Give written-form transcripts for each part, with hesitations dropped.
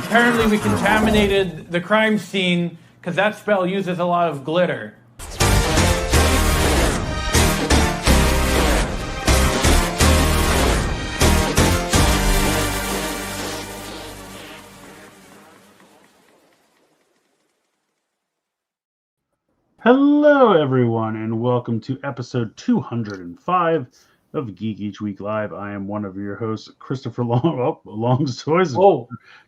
Apparently we contaminated the crime scene because that spell uses a lot of glitter. Hello, everyone, and welcome to episode 205 of Geek Each Week Live. I am one of your hosts, Christopher Long. Oh, Long's toys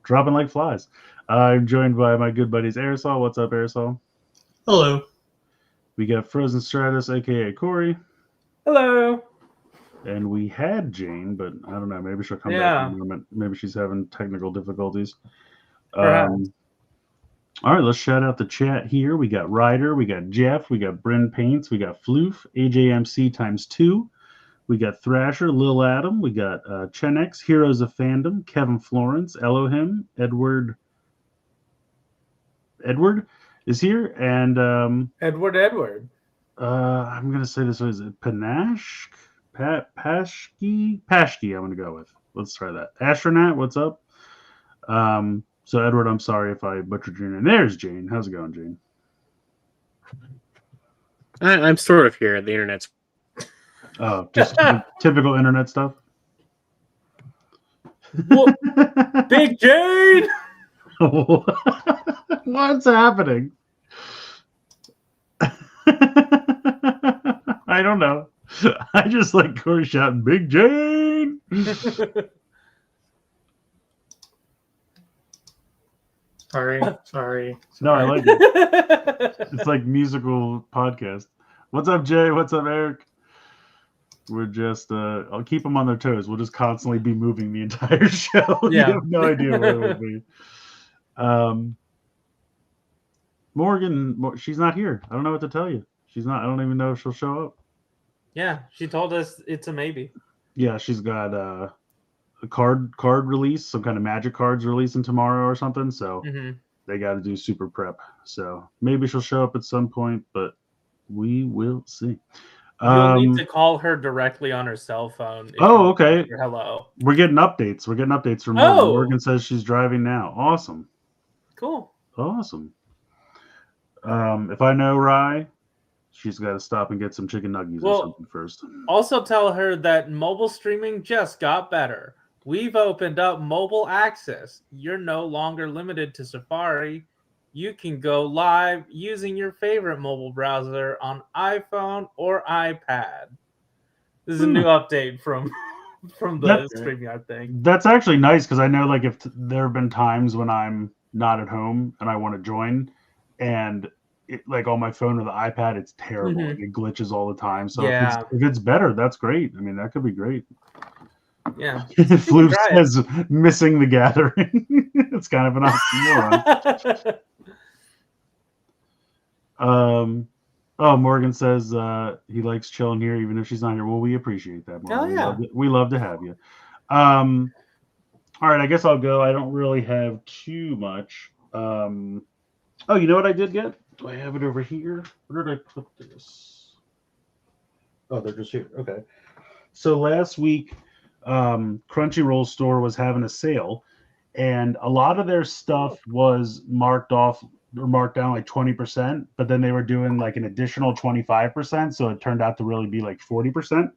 dropping like flies. I'm joined by my good buddies, Aresol. What's up, Aresol? Hello. We got Frozen Stratos, aka Corey. Hello. And we had Jane, but I don't know. Maybe she'll come back in a moment. Maybe she's having technical difficulties. All right, let's shout out the chat here. We got Ryder, we got Jeff, we got Bryn Paints, we got Floof, AJMC times 2. We got Thrasher, Lil Adam, we got Chenex, Heroes of Fandom, Kevin Florence, Elohim, Edward is here, and Edward. I'm gonna say this was Panache, Pashki. I'm gonna go with. Let's try that. Astronaut, what's up? So, Edward, I'm sorry if I butchered your name. There's Jane. How's it going, Jane? I'm sort of here. The internet's... Oh, just typical internet stuff? What? Big Jane! What's happening? I don't know. I just like Corey shouting, Big Jane! Sorry. No, I like it. It's like musical podcast. What's up, Jay? What's up, Eric? We're just, I'll keep them on their toes. We'll just constantly be moving the entire show. Yeah. You have no idea where it will be. Morgan, she's not here. I don't know what to tell you. She's not. I don't even know if she'll show up. Yeah, she told us it's a maybe. Yeah, she's got a card release, some kind of magic cards releasing tomorrow or something. So they got to do super prep. So maybe she'll show up at some point, but we will see. You'll need to call her directly on her cell phone. Okay. Hello. We're getting updates. From Morgan. Morgan says she's driving now. Awesome. Cool. Awesome. If I know Rye, she's got to stop and get some chicken nuggets or something first. Also tell her that mobile streaming just got better. We've opened up mobile access. You're no longer limited to Safari. You can go live using your favorite mobile browser on iPhone or iPad. This is a new update from the StreamYard thing. That's actually nice because I know like if there have been times when I'm not at home and I want to join and like on my phone or the iPad, it's terrible. It glitches all the time. So if it's better, that's great. I mean, that could be great. Yeah. Floof says missing the gathering. It's kind of an oxymoron. Morgan says he likes chilling here even if she's not here. Well, we appreciate that, Morgan. Oh, yeah. We love to have you. All right, I guess I'll go. I don't really have too much. You know what I did get? Do I have it over here? Where did I put this? Oh, they're just here. Okay. So last week, Crunchyroll store was having a sale, and a lot of their stuff was marked off or marked down like 20%, but then they were doing like an additional 25%, so it turned out to really be like 40%.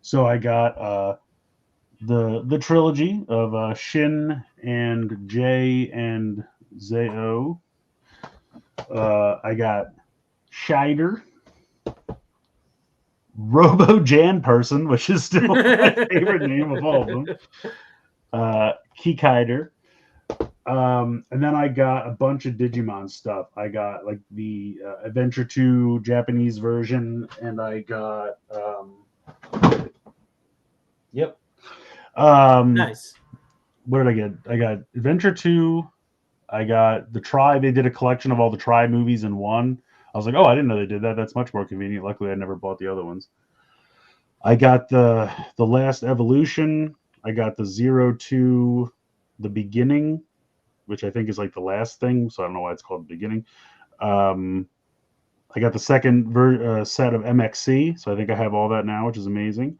So I got the trilogy of Shin and Jay and Zeo. I got Shider, Robo Jan Person, which is still my favorite name of all of them. Kikider. And then I got a bunch of Digimon stuff. I got like the Adventure 2 Japanese version, and I got nice. What did I get? I got Adventure 2. I got the Try. They did a collection of all the Try movies in one. I was like, oh, I didn't know they did that. That's much more convenient. Luckily, I never bought the other ones. I got the Last Evolution. I got the 0 to the Beginning which I think is like the last thing. So I don't know why it's called the beginning. I got the second set of MXC, so I think I have all that now, which is amazing.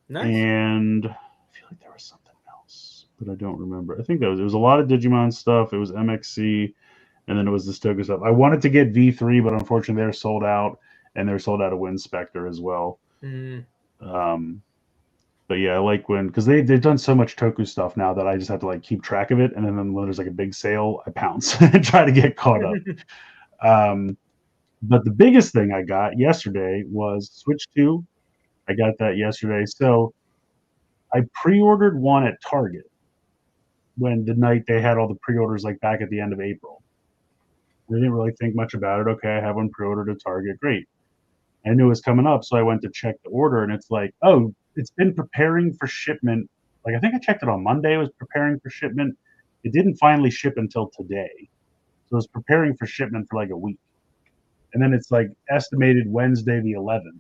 Nice. And I feel like there was something else, but I don't remember. I think it was a lot of Digimon stuff. It was MXC, and then it was the Toku stuff. I wanted to get V3, but unfortunately they're sold out, and they're sold out of Wind Spectre as well. But yeah, I like because they've done so much Toku stuff now that I just have to like keep track of it, and then when there's like a big sale, I pounce and try to get caught up. But the biggest thing I got yesterday was Switch 2. I got that yesterday. So I pre-ordered one at Target when the night they had all the pre-orders like back at the end of April. I didn't really think much about it. Okay, I have one pre-ordered at Target. Great. I knew it was coming up, so I went to check the order, and it's like, oh, it's been preparing for shipment. Like, I think I checked it on Monday. It was preparing for shipment. It didn't finally ship until today. So it was preparing for shipment for like a week. And then it's like estimated Wednesday the 11th.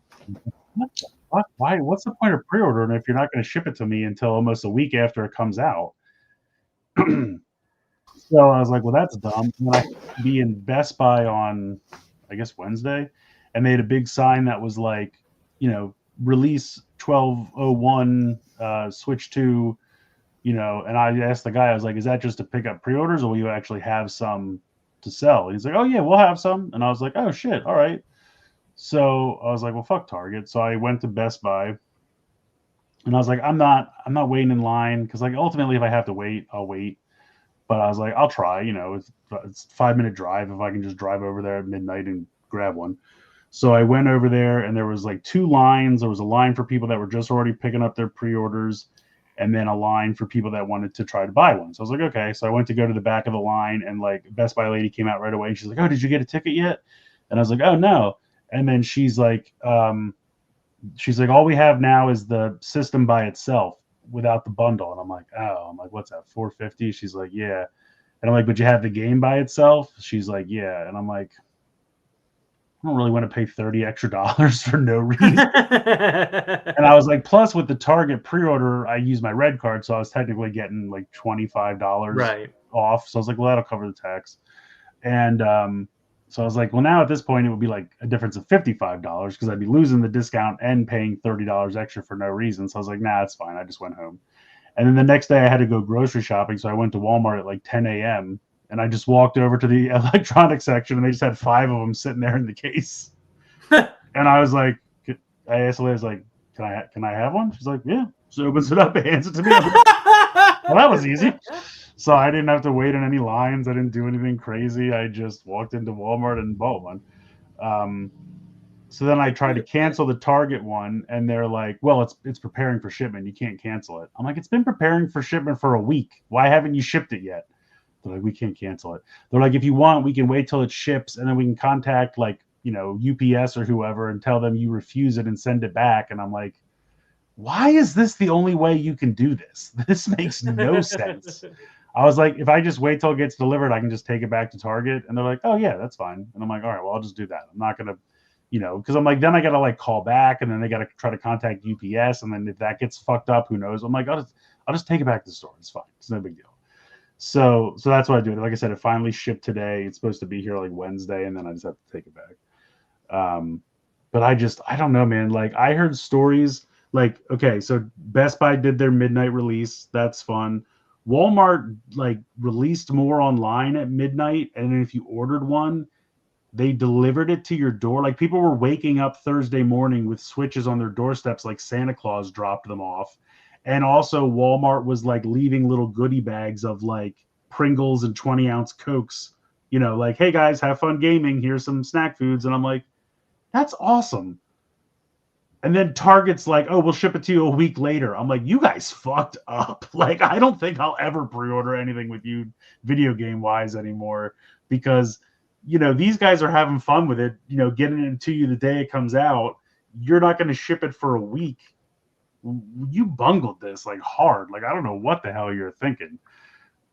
What the fuck? Why? What's the point of pre-ordering if you're not going to ship it to me until almost a week after it comes out? So I was like, well, that's dumb. And then I had to be in Best Buy on, I guess, Wednesday. And they had a big sign that was like, release 1201 Switch 2, and I asked the guy, I was like, is that just to pick up pre-orders, or will you actually have some to sell? And he's like, oh yeah, we'll have some. And I was like, oh shit, all right. So I was like, well, fuck Target. So I went to Best Buy, and I was like, I'm not waiting in line, because like ultimately if I have to wait, I'll wait. But I was like, I'll try. It's a 5-minute drive if I can just drive over there at midnight and grab one. So I went over there, and there was like 2 lines. There was a line for people that were just already picking up their pre-orders, and then a line for people that wanted to try to buy one. So I was like, okay. So I went to go to the back of the line, and like Best Buy lady came out right away. And she's like, oh, did you get a ticket yet? And I was like, oh, no. And then she's like, all we have now is the system by itself without the bundle. And I'm like, what's that, $450? She's like, yeah. And I'm like, but you have the game by itself? She's like, yeah. And I'm like, I don't really want to pay $30 extra for no reason. And I was like, plus with the Target pre-order, I used my red card, so I was technically getting like $25 off. So I was like, well, that'll cover the tax. And so I was like, well, now at this point, it would be like a difference of $55 because I'd be losing the discount and paying $30 extra for no reason. So I was like, nah, it's fine. I just went home. And then the next day I had to go grocery shopping. So I went to Walmart at like 10 a.m. and I just walked over to the electronics section, and they just had 5 of them sitting there in the case. And I was like, I asked the lady, I was like, can I have one? She's like, yeah. She opens it up and hands it to me. Like, well, that was easy. So I didn't have to wait in any lines. I didn't do anything crazy. I just walked into Walmart and bought one. So then I tried to cancel the Target one, and they're like, well, it's preparing for shipment. You can't cancel it. I'm like, it's been preparing for shipment for a week. Why haven't you shipped it yet? They're like, we can't cancel it. They're like, if you want, we can wait till it ships, and then we can contact like, UPS or whoever and tell them you refuse it and send it back. And I'm like, why is this the only way you can do this? This makes no sense. I was like, if I just wait till it gets delivered, I can just take it back to Target. And they're like, oh yeah, that's fine. And I'm like, all right, well, I'll just do that. I'm not going to, because I'm like, then I got to like call back, and then they got to try to contact UPS. And then if that gets fucked up, who knows? I'm like, I'll just take it back to the store. It's fine. It's no big deal. So that's what I do. Like I said, it finally shipped today. It's supposed to be here like Wednesday, and then I just have to take it back. But I don't know, man. Like I heard stories like, okay, so Best Buy did their midnight release. That's fun. Walmart like released more online at midnight, and then if you ordered one, they delivered it to your door. Like people were waking up Thursday morning with Switches on their doorsteps, like Santa Claus dropped them off. And also Walmart was like leaving little goodie bags of like Pringles and 20-ounce Cokes, like, hey guys, have fun gaming. Here's some snack foods. And I'm like, that's awesome. And then Target's like, oh, we'll ship it to you a week later. I'm like, you guys fucked up. Like, I don't think I'll ever pre-order anything with you video game wise anymore, because, these guys are having fun with it, getting it to you the day it comes out. You're not going to ship it for a week. You bungled this like hard. Like, I don't know what the hell you're thinking.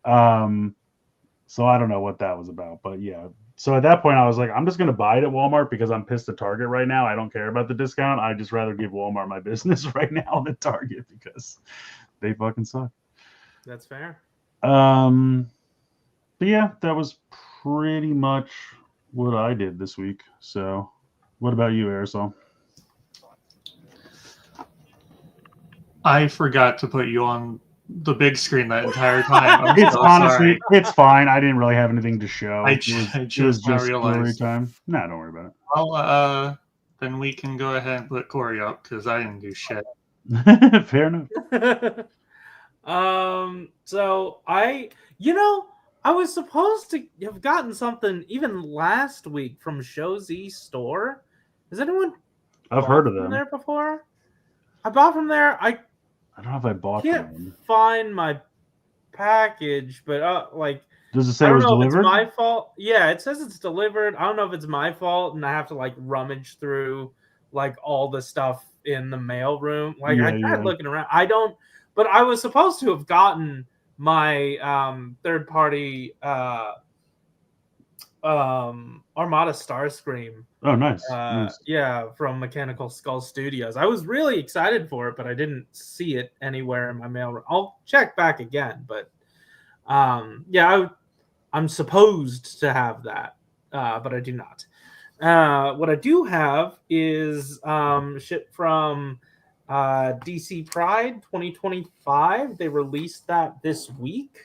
So I don't know what that was about, but yeah. So at that point I was like, I'm just going to buy it at Walmart because I'm pissed at Target right now. I don't care about the discount. I just rather give Walmart my business right now than Target because they fucking suck. That's fair. But yeah, that was pretty much what I did this week. So, what about you, Aresol? I forgot to put you on the big screen that entire time. I'm It's so honestly, sorry. it's fine. I didn't really have anything to show. I It just was now just story realized. time. No, don't worry about Well, then we can go ahead and put Corey up because I didn't do shit. it. Fair enough. So I was supposed to have gotten something even last week from Show Z store. Has anyone I've bought heard of from them. there before? I bought from there. I I don't know if I bought can't them. find my package, but like Does it say I it don't was know delivered? if it's my fault. Yeah, it says it's delivered. I don't know if it's my fault and I have to like rummage through like all the stuff in the mail room. Like I tried Yeah. looking around. I don't, but I was supposed to have gotten my third party Armada Starscream. Oh, nice. Yeah, from Mechanical Skull Studios. I was really excited for it, but I didn't see it anywhere in my mail room. I'll check back again, but yeah, I'm supposed to have that, but I do not. What I do have is shit from DC Pride 2025. They released that this week.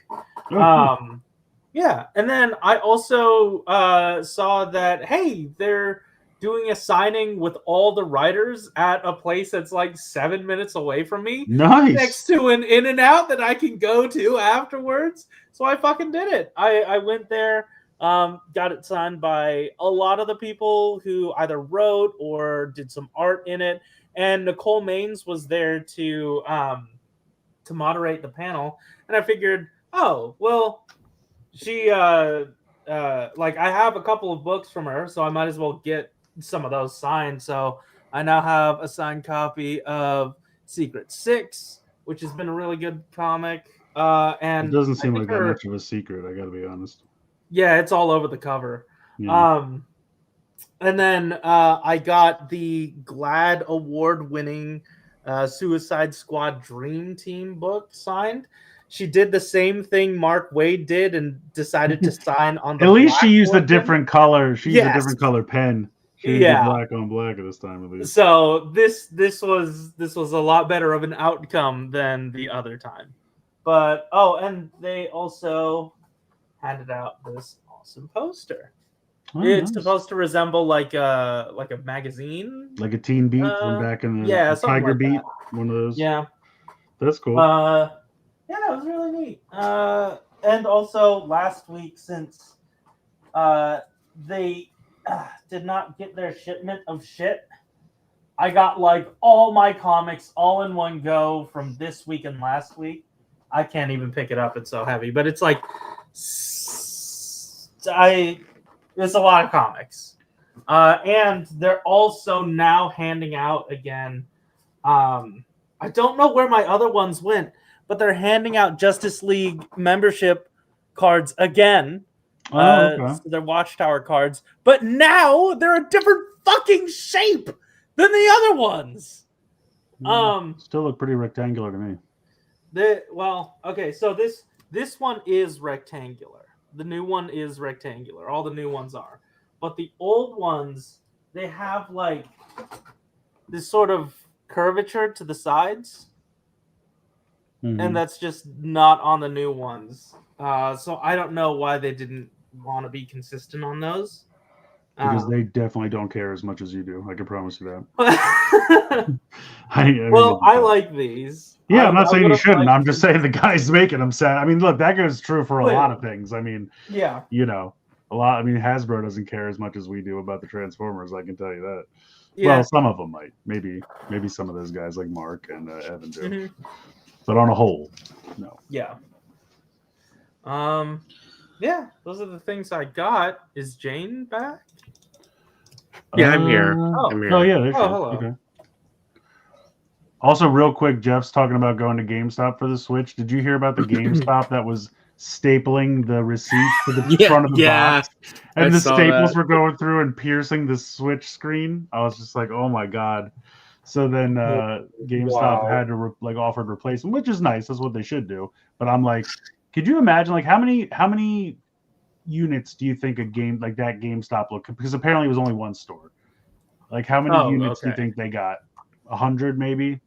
Oh, Yeah, and then I also saw that, hey, they're doing a signing with all the writers at a place that's like 7 minutes away from me, nice. next to an In-N-Out that I can go to afterwards. So I fucking did it. I went there, got it signed by a lot of the people who either wrote or did some art in it, and Nicole Maines was there to moderate the panel, and I figured, oh well. She like I have a couple of books from her, so I might as well get some of those signed. So I now have a signed copy of Secret Six, which has been a really good comic. And It doesn't I seem think like that much of a secret. I got to be honest. yeah, it's all over the cover. Yeah. And then I got the GLAAD award-winning Suicide Squad Dream Team book signed. She did the same thing Mark Waid did and decided to sign on the At least she black used a portion. different color. She used a Yes. different color pen. She didn't do black on black at this time, at least. So this was a lot better of an outcome than the other time. But and they also handed out this awesome poster. Oh, It's nice. supposed to resemble like a magazine, like a Teen Beat from back in the something Tiger like Beat, that. one of those. Yeah, that's cool. Yeah, it was really neat. And also last week, since they did not get their shipment of shit, I got like all my comics all in one go from this week and last week. I can't even pick it up; it's so heavy. But it's like it's a lot of comics, and they're also now handing out again. I don't know where my other ones went, but they're handing out Justice League membership cards again. Okay. So they're Watchtower cards, but now they're a different fucking shape than the other ones. Still look pretty rectangular to me. So this one is rectangular. The new one is rectangular. All the new ones are, but the old ones, they have like this sort of curvature to the sides. And that's just not on the new ones. So I don't know why they didn't want to be consistent on those. Because they definitely don't care as much as you do. I can promise you that. I like these. Yeah, I'm not saying you shouldn't. I'm just saying the guys making them sad. I mean, look, that goes true for a lot of things. I mean, yeah, a lot. I mean, Hasbro doesn't care as much as we do about the Transformers. I can tell you that. Yeah. Well, some of them might. Maybe some of those guys like Mark and Evan do. Mm-hmm. But on a whole, no. Yeah. Yeah, those are the things I got. Is Jane back? Yeah, I'm here. I'm here. Oh, yeah, there she is. Hello. Okay. Also, real quick, Jeff's talking about going to GameStop for the Switch. Did you hear about the GameStop that was stapling the receipt to the front of the box? And the staples were going through and piercing the Switch screen. I was just like, oh my God. So then GameStop had to offered replacement, which is nice. That's what they should do. But I'm like, could you imagine how many units do you think a game like that GameStop look? Because apparently it was only one store. Like how many units do you think they got? 100 maybe?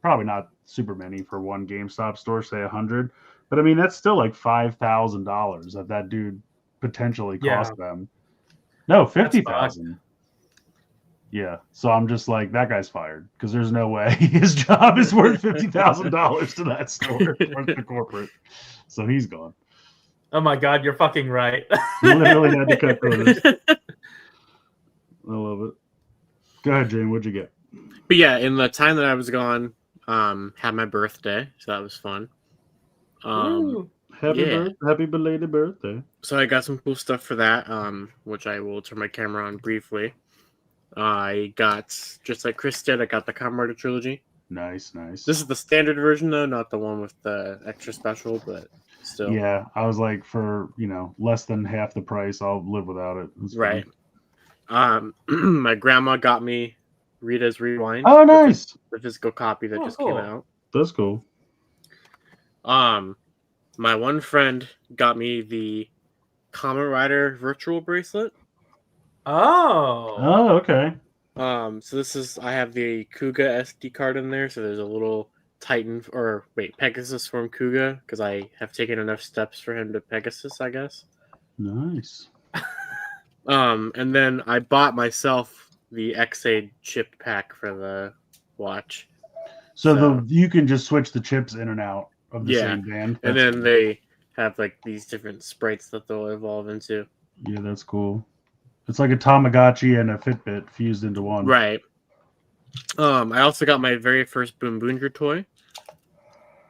Probably not super many for one GameStop store. Say 100, but I mean that's still like $5,000 that dude potentially cost them. No, 50,000. Yeah, so I'm just like that guy's fired because there's no way his job is worth $50,000 to that store or to corporate. So he's gone. Oh my God, you're fucking right. He literally had to cut corners. I love it. Go ahead, Jane. What'd you get? But yeah, in the time that I was gone, had my birthday, so that was fun. Happy belated birthday. So I got some cool stuff for that, which I will turn my camera on briefly. I got, just like Chris did, I got the Kamen Rider trilogy. Nice. This is the standard version though, not the one with the extra special, but still. Yeah, I was like, for less than half the price, I'll live without it. Right. My grandma got me Rita's Rewind. Oh, nice. The physical copy that just came out. That's cool. My one friend got me the Kamen Rider virtual bracelet. Oh, okay. So this is, I have the Kuga SD card in there, so there's a little Pegasus from Kuga, because I have taken enough steps for him to Pegasus, I guess. Nice. And then I bought myself the XA chip pack for the watch. So you can just switch the chips in and out of the same band. And then they have like these different sprites that they'll evolve into. Yeah, that's cool. It's like a Tamagotchi and a Fitbit fused into one. Right. I also got my very first Boom Boonger toy,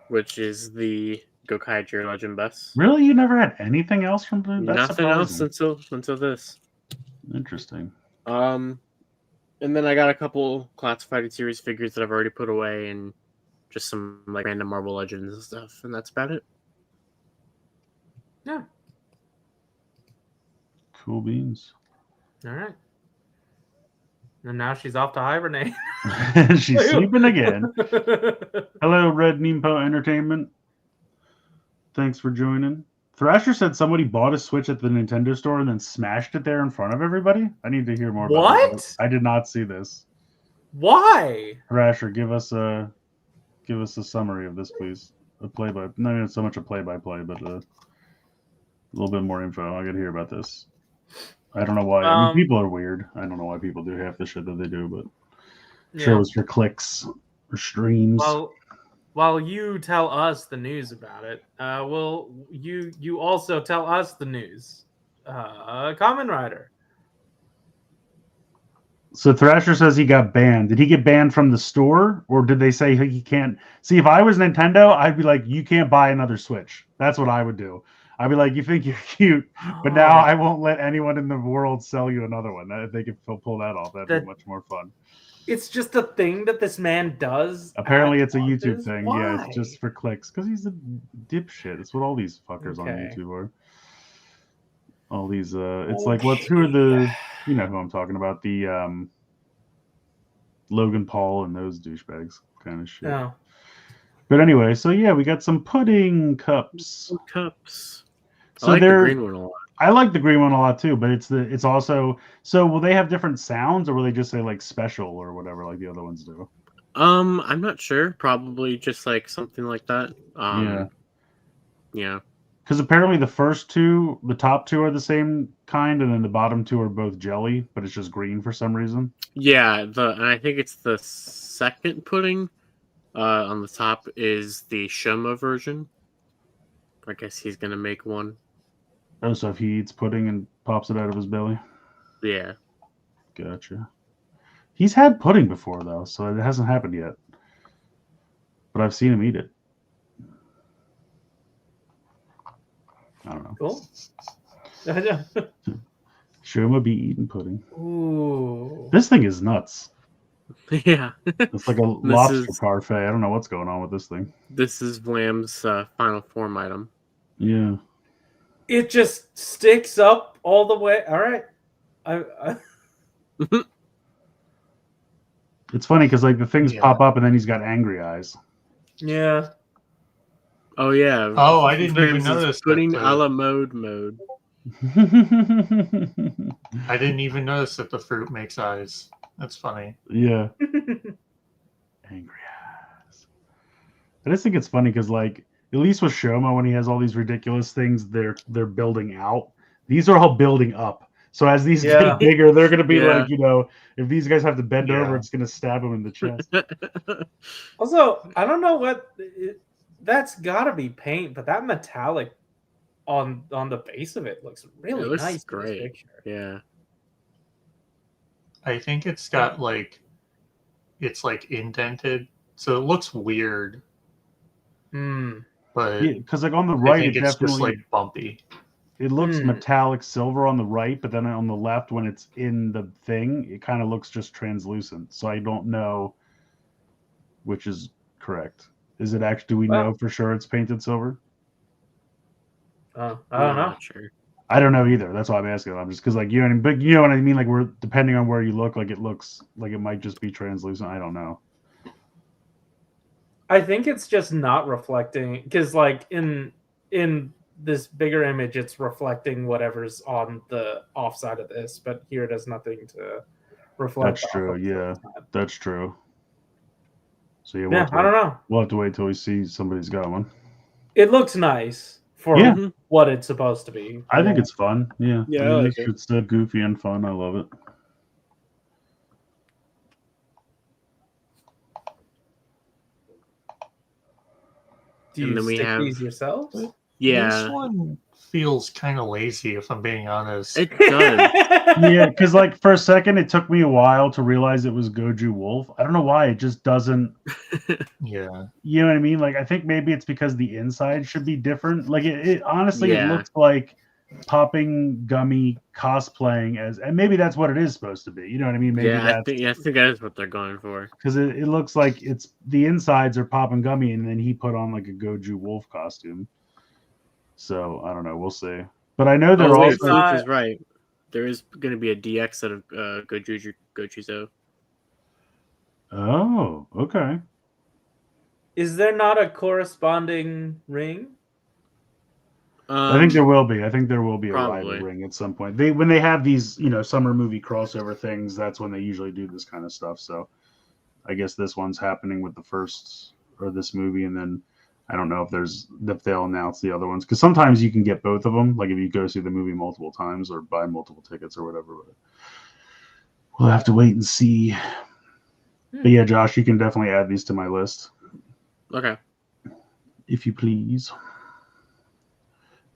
which is the Gokaiger Legend Bus. Really? You never had anything else from Boom? Nothing else until this. Interesting. And then I got a couple Classified Series figures that I've already put away, and just some like random Marvel Legends and stuff, and that's about it. Yeah. Cool beans. All right. And now she's off to hibernate. She's sleeping again. Hello, Red Nimpo Entertainment. Thanks for joining. Thrasher said somebody bought a Switch at the Nintendo store and then smashed it there in front of everybody. I need to hear more about What? I did not see this. Why? Thrasher, give us a summary of this, please. Not even so much a play-by-play, but a little bit more info. I got to hear about this. I don't know why. I mean, people are weird. I don't know why people do half the shit that they do, but sure it was for clicks or streams. Well, while you tell us the news about it, you also tell us the news. Kamen Rider. So Thrasher says he got banned. Did he get banned from the store, or did they say he can't? See, if I was Nintendo, I'd be like, you can't buy another Switch. That's what I would do. I'd be like, you think you're cute, but now I won't let anyone in the world sell you another one. If they could pull that off, that'd be much more fun. It's just a thing that this man does. Apparently, it's a YouTube thing. Why? Yeah, it's just for clicks because he's a dipshit. It's what all these fuckers on YouTube are. All these, it's like, who are the, you know who I'm talking about, the Logan Paul and those douchebags kind of shit. No. But anyway, so yeah, we got some pudding cups. So I like the green one a lot. I like the green one a lot too, but it's also, so will they have different sounds or will they just say like special or whatever like the other ones do? I'm not sure. Probably just like something like that. Yeah. Because apparently the top two are the same kind, and then the bottom two are both jelly, but it's just green for some reason. Yeah, and I think it's the second pudding on the top is the Shoma version. I guess he's gonna make one. Oh, so if he eats pudding and pops it out of his belly? Yeah. Gotcha. He's had pudding before, though, so it hasn't happened yet. But I've seen him eat it. I don't know. Cool. Shoma be eating pudding. Ooh. This thing is nuts. Yeah. It's like a lobster parfait. I don't know what's going on with this thing. This is Wham's final form item. Yeah. It just sticks up all the way. All right. It's funny because like the things pop up and then he's got angry eyes. Yeah. Oh yeah. Oh, I didn't even notice. Pudding a la mode. I didn't even notice that the fruit makes eyes. That's funny. Yeah. Angry ass. I just think it's funny because, like, at least with Shoma, when he has all these ridiculous things, they're building out. These are all building up. So as these Yeah. get bigger, they're going to be Yeah. like, you know, if these guys have to bend Yeah. over, it's going to stab them in the chest. Also, I don't know what that's got to be paint, but that metallic on the base of it looks really It looks nice. In this great. picture. Yeah. I think it's got like it's like indented, so it looks weird. Hmm. But Yeah, because like on the I right, think it it's definitely just like bumpy. it looks Hmm. metallic silver on the right, but then on the left, when it's in the thing, it kind of looks just translucent. So I don't know which is correct. Is it actually? Do we Well- know for sure it's painted silver? I don't I'm know. not sure. I don't know either. That's why I'm asking. I'm just because like you know, what I mean, but you know what I mean. Like we're depending on where you look, like it looks like it might just be translucent. I don't know. I think it's just not reflecting because, like in this bigger image, it's reflecting whatever's on the offside of this, but here it has nothing to reflect. That's true. off of Yeah, that. that's true. So yeah, Yeah, I don't know. We'll have to wait till we see somebody's got one. It looks nice for Yeah. what it's supposed to be. I think it's fun. Yeah, Yeah, I like it. It's goofy and fun. I love it. Do And you then we stick have- these yourselves? This Yeah. one feels kind of lazy, if I'm being honest. It does. Yeah, because like for a second, it took me a while to realize it was Goju Wolf. I don't know why. It just doesn't. Yeah. You know what I mean? Like I think maybe it's because the inside should be different. Like it honestly, it Yeah. looks like popping gummy cosplaying as, and maybe that's what it is supposed to be. You know what I mean? Maybe yeah, I that's think that is what they're going for. because it looks like it's the insides are popping gummy, and then he put on like a Goju Wolf costume. So I don't know. We'll see. But I know they're Oh, wait, also. Luke is right. There is going to be a DX set of Gochuzo. Oh, okay. Is there not a corresponding ring? I think there will be. I think there will be a Probably. rival ring at some point. When they have these, you know, summer movie crossover things, that's when they usually do this kind of stuff. So I guess this one's happening with the first or this movie, and then I don't know if they'll announce the other ones because sometimes you can get both of them. Like if you go see the movie multiple times or buy multiple tickets or whatever. But we'll have to wait and see. But yeah, Josh, you can definitely add these to my list. Okay. If you please.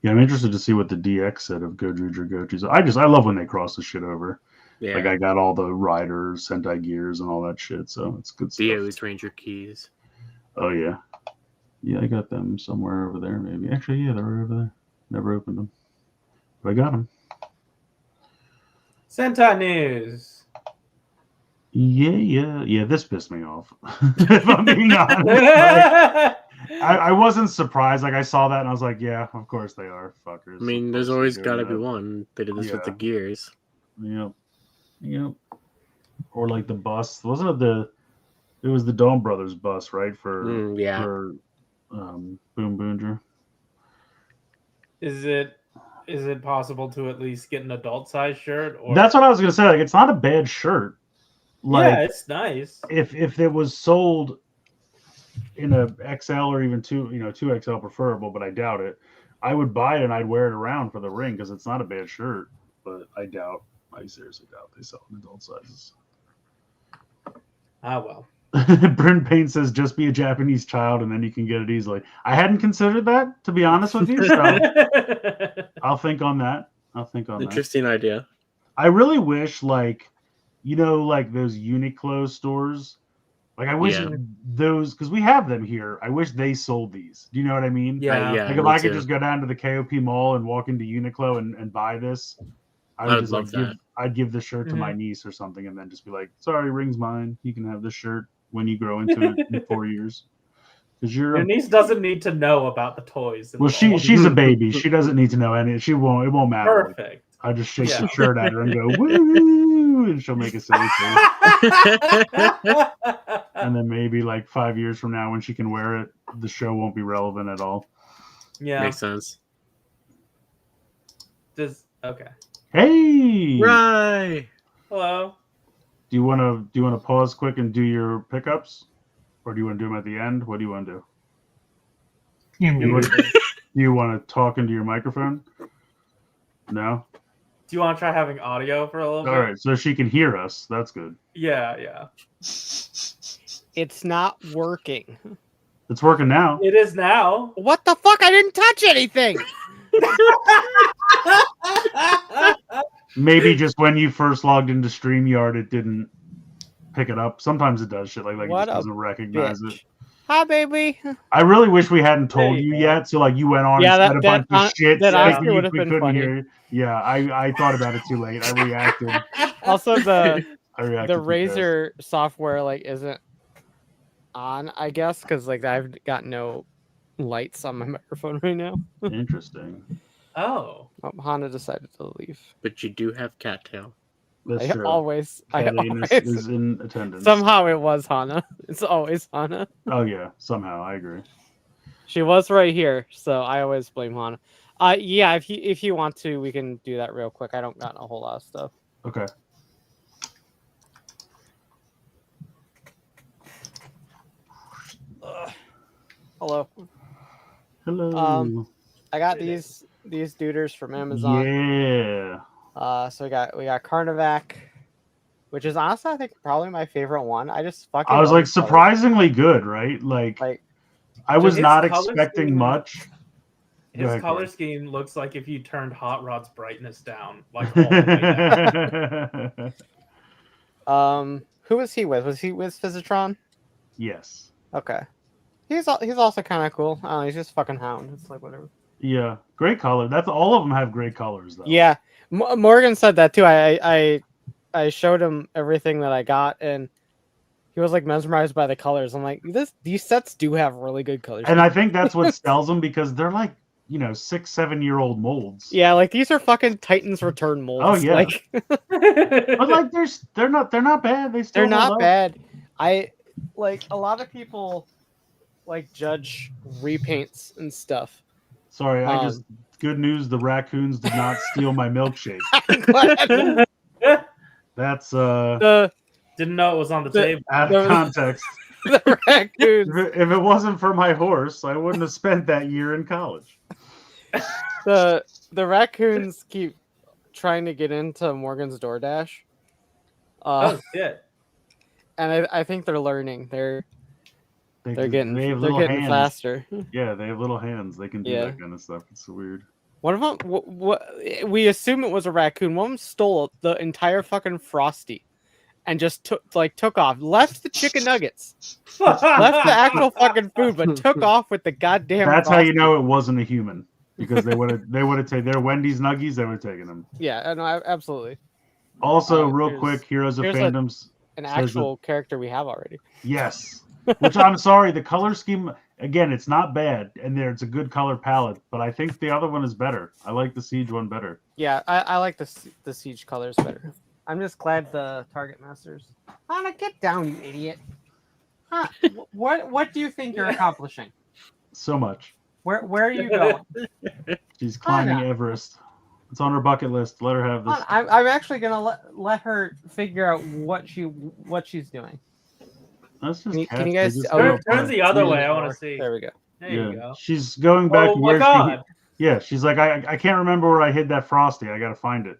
Yeah, I'm interested to see what the DX set of Goju or Gochus. I love when they cross the shit over. Yeah. Like I got all the riders, Sentai gears, and all that shit. So it's good stuff. Dio's Ranger keys. Oh yeah, yeah, I got them somewhere over there. Maybe actually, yeah, they're over there. Never opened them, but I got them. Sentai news. Yeah. This pissed me off. If I'm being honest, like, I wasn't surprised. Like I saw that and I was like, yeah, of course they are fuckers. I mean, Of there's course always they're got to doing be that. one. They did this with the Yeah. gears. Yep. Or like the bus. Wasn't it it was the Dome Brothers bus, right? For Yeah. for Boom Boonger. Is it possible to at least get an adult size shirt? Or That's what I was gonna say. Like it's not a bad shirt. Like yeah, it's nice. if it was sold in a XL or even 2XL preferable, but I doubt it. I would buy it and I'd wear it around for the ring because it's not a bad shirt. But I seriously doubt they sell in adult sizes. Ah well. Bryn Payne says just be a Japanese child and then you can get it easily. I hadn't considered that, to be honest with you. So I'll think on that. Interesting idea. I really wish, like, you know, like those Uniqlo stores. Like I wish Yeah. those, because we have them here. I wish they sold these. Do you know what I mean? Yeah. Yeah. Like if me I could too. just go down to the KOP mall and walk into Uniqlo and buy this, I would would just love like that. I'd give the shirt to my niece or something, and then just be like, "Sorry, ring's mine. You can have this shirt when you grow into it in 4 years." Because you're Your niece doesn't need to know about the toys. well, involved. she's a baby. She doesn't need to know any. It won't matter. Like, Perfect. I just shake Yeah. the shirt at her and go woo, and she'll make a silly face. And then maybe like 5 years from now, when she can wear it, the show won't be relevant at all. Yeah. Makes sense. Okay. Hey. Right. Hello. Do you want to pause quick and do your pickups, or do you want to do them at the end? What do you want to do? You muted me. Do you want to talk into your microphone? No. Do you want to try having audio for a little bit? All right, so she can hear us. That's good. Yeah. It's not working. It's working now. It is now. What the fuck? I didn't touch anything. Maybe just when you first logged into StreamYard, it didn't pick it up. Sometimes it does shit like it What just a doesn't recognize bitch. it. Hi, baby. I really wish we hadn't There told you you go. yet. So like you went on Yeah, and said a bunch of shit. that honestly thinking would've we been couldn't funny. hear you. Yeah, I thought about it too late. I reacted. Also, the too the fast. Razer software like isn't on, I guess, because like I've got no lights on my microphone right now. Interesting. Oh. Hana decided to leave. But you do have cattail. That's I true. always is in attendance. somehow it was Hana. It's always Hana. Oh yeah, somehow I agree. She was right here, so I always blame Hana. Yeah, if you want to, we can do that real quick. I don't got a whole lot of stuff. Okay. Hello. Hello. I got these duders from Amazon. Yeah. So we got Carnivac, which is honestly I think probably my favorite one. I just fucking I was love like these colors. surprisingly good, right? Like I was His not color expecting scheme- much. Go His ahead, color Corey. scheme looks like if you turned Hot Rod's brightness down, like all the way down. Who was he with? Was he with Physitron? Yes. Okay. He's also kind of cool. He's just fucking Hound. It's like whatever. Yeah. Great color. That's all of them have great colors though. Yeah, Morgan said that too. I showed him everything that I got, and he was like mesmerized by the colors. I'm like, these sets do have really good colors. And I think that's what sells them because they're like, 6-7-year-old molds. Yeah, like these are fucking Titans Return molds. Oh, yeah. Like, But like they're not bad. They still they're hold not up. bad. I like a lot of people like judge repaints and stuff. Sorry, good news, the raccoons did not steal my milkshake. I'm glad. That's Didn't know it was on the The- table. out of context. The raccoons. If it wasn't for my horse, I wouldn't have spent that year in college. The raccoons keep trying to get into Morgan's DoorDash. Oh shit! And I think they're learning. They're getting They have little hands. faster. Yeah, they have little hands. They can do Yeah. that kind of stuff. It's so weird. One of them, what we assume it was a raccoon. One of them stole the entire fucking Frosty, and just took off. Left the chicken nuggets, left the actual fucking food, but took off with the goddamn. That's how Frosty. you know it wasn't a human because they would have taken their Wendy's nuggies. They would have taken them. Yeah, no, absolutely. Also, real here's- quick, Heroes of here's a- Fandoms. An Says that- actual character we have already. Yes. Which I'm sorry, the color scheme again, it's not bad, and it's a good color palette, but I think the other one is better. I like the Siege one better. Yeah, I like the Siege colors better. I'm just glad the Target Masters. Anna, get down, you idiot. Huh, what do you think you're accomplishing? So much. Where are you going? She's climbing Anna. Everest. It's on her bucket list. Let her have this. I'm actually gonna let her figure out what she's doing. That's just Can you cats. They guys- just oh, go Turn apart. the other way. I want to see. There we go. There you Yeah, go. she's going back Oh to my where god! Yeah, she's like, I can't remember where I hid that Frosty. I gotta find it.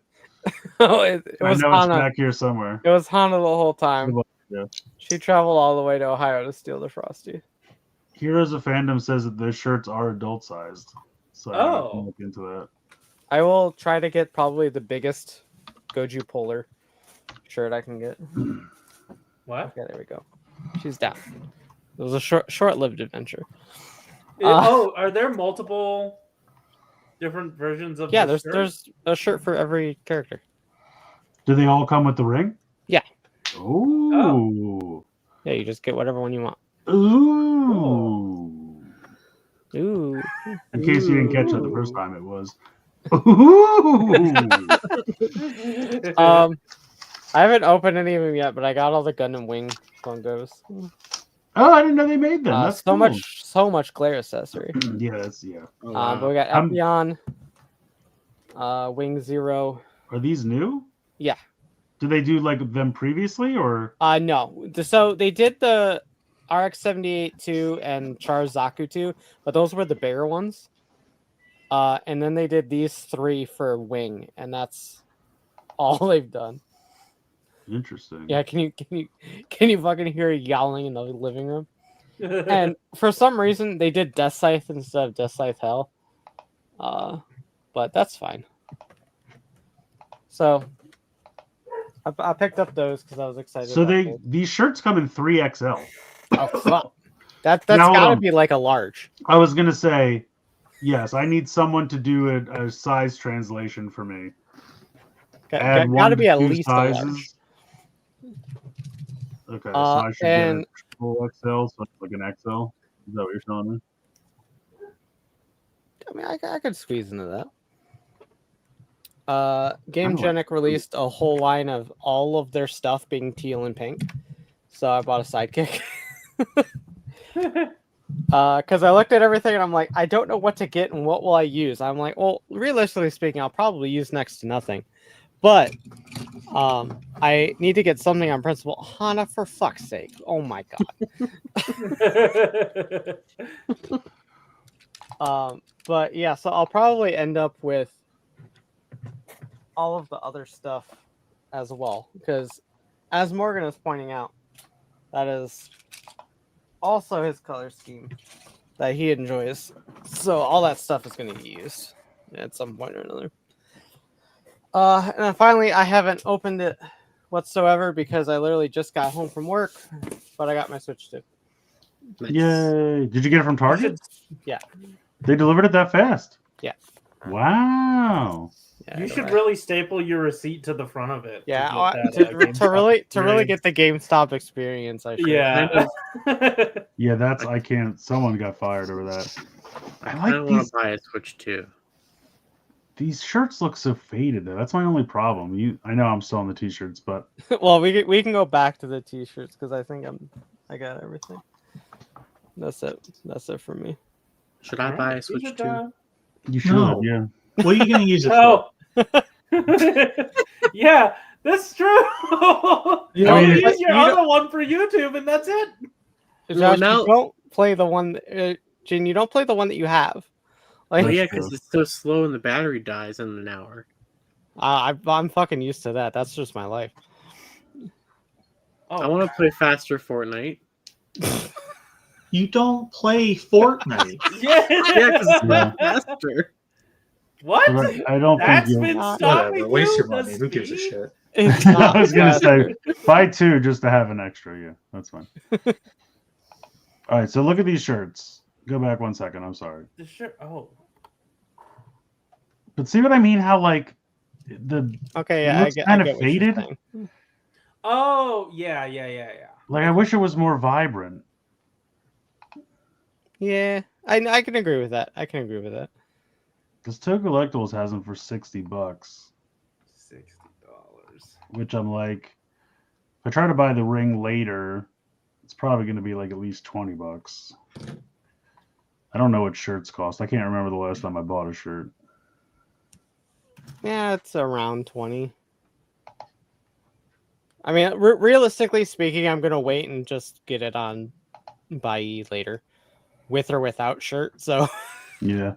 Oh, it I was know it's Hana. back here somewhere. It was Hana the whole time. Yeah. She traveled all the way to Ohio to steal the Frosty. Heroes of Fandom says that their shirts are adult sized. So I gotta Oh. look into that. I will try to get probably the biggest Goju Polar shirt I can get. What? Okay, there we go. She's down. It was a short-lived adventure. Are there multiple different versions of? Yeah, the there's shirt? a shirt for every character. Do they all come with the ring? Yeah. Ooh. Yeah, you just get whatever one you want. Ooh. Ooh. In case you didn't catch that the first time, it was. Ooh. I haven't opened any of them yet, but I got all the Gundam Wing Fungos. Oh, I didn't know they made them. That's so cool. so much glare accessory. Yeah, that's yeah. Oh, But wow. we got I'm- Elpion, Wing Zero. Are these new? Yeah. Did they do like them previously or? No. So they did the RX-78 2 and Charizzaku 2, but those were the bigger ones. And then they did these 3 for Wing, and that's all they've done. Interesting. Yeah, can you fucking hear yowling in the living room? And for some reason they did Death Scythe instead of Death Scythe Hell. But that's fine. So I picked up those because I was excited. So about these shirts come in 3XL. Oh fuck. That's Now, hold gotta on. be like a large. I was gonna say, yes, I need someone to do a size translation for me. Add one Gotta to be at two least a large. sizes. Okay, so I should and get a full XL, so it's like an XL. Is that what you're telling me? I mean, I could squeeze into that. Game Genic released a whole line of all of their stuff being teal and pink, so I bought a sidekick. Because I looked at everything and I'm like, I don't know what to get and what will I use. I'm like, well, realistically speaking, I'll probably use next to nothing, but I need to get something on principle. Hana, for fuck's sake! Oh my god. But yeah, so I'll probably end up with all of the other stuff as well, because as Morgan is pointing out, that is also his color scheme that he enjoys. So all that stuff is going to be used at some point or another. And then finally, I haven't opened it whatsoever because I literally just got home from work, but I got my Switch too. Nice. Yay! Did you get it from Target? Yeah. They delivered it that fast. Yeah. Wow. Yeah, You I know, should right? really staple your receipt to the front of it. Yeah, get that, to GameStop really experience. get the GameStop experience. I should. Yeah. Yeah, that's I can't. Someone got fired over that. I I like want these. to buy a Switch too. These shirts look so faded though. That's my only problem. I know I'm still on the t-shirts, but Well, we can go back to the t-shirts because I think I got everything. That's it. That's it for me. Should I buy a Switch too? you should. No. Yeah. What are you going to use it for? Oh. Yeah, that's true. You I know, mean, you use your other one for YouTube, and that's it. Josh, now- you don't play the one. Jin, you don't play the one that you have. Like, Well, That's yeah, true. because it's so slow and the battery dies in an hour. I'm fucking used to that. That's just my life. I want to play faster Fortnite. You don't play Fortnite. Yeah. Yeah, because it's not Yeah. faster. What? I don't think That's you'll. been Not- stopping Whatever. you? Waste your The money. Who gives a speed? shit? It's I not was gonna faster. say buy 2 just to have an extra. Yeah, that's fine. All right, so look at these shirts. Go back 1 second. I'm sorry, The shirt. Oh. but see what I mean? How like the Okay, It yeah, looks I kinda get what you're faded. saying. Oh, yeah. like I wish it was more vibrant. Yeah, I can agree with that. I can agree with that. Because Toku Collectibles has them for $60, $60. which I'm like, if I try to buy the ring later, it's probably going to be like at least $20. I don't know what shirts cost. I can't remember the last time I bought a shirt. Yeah, it's around 20. I mean, realistically speaking, I'm gonna wait and just get it on buy later, with or without shirt. So Yeah.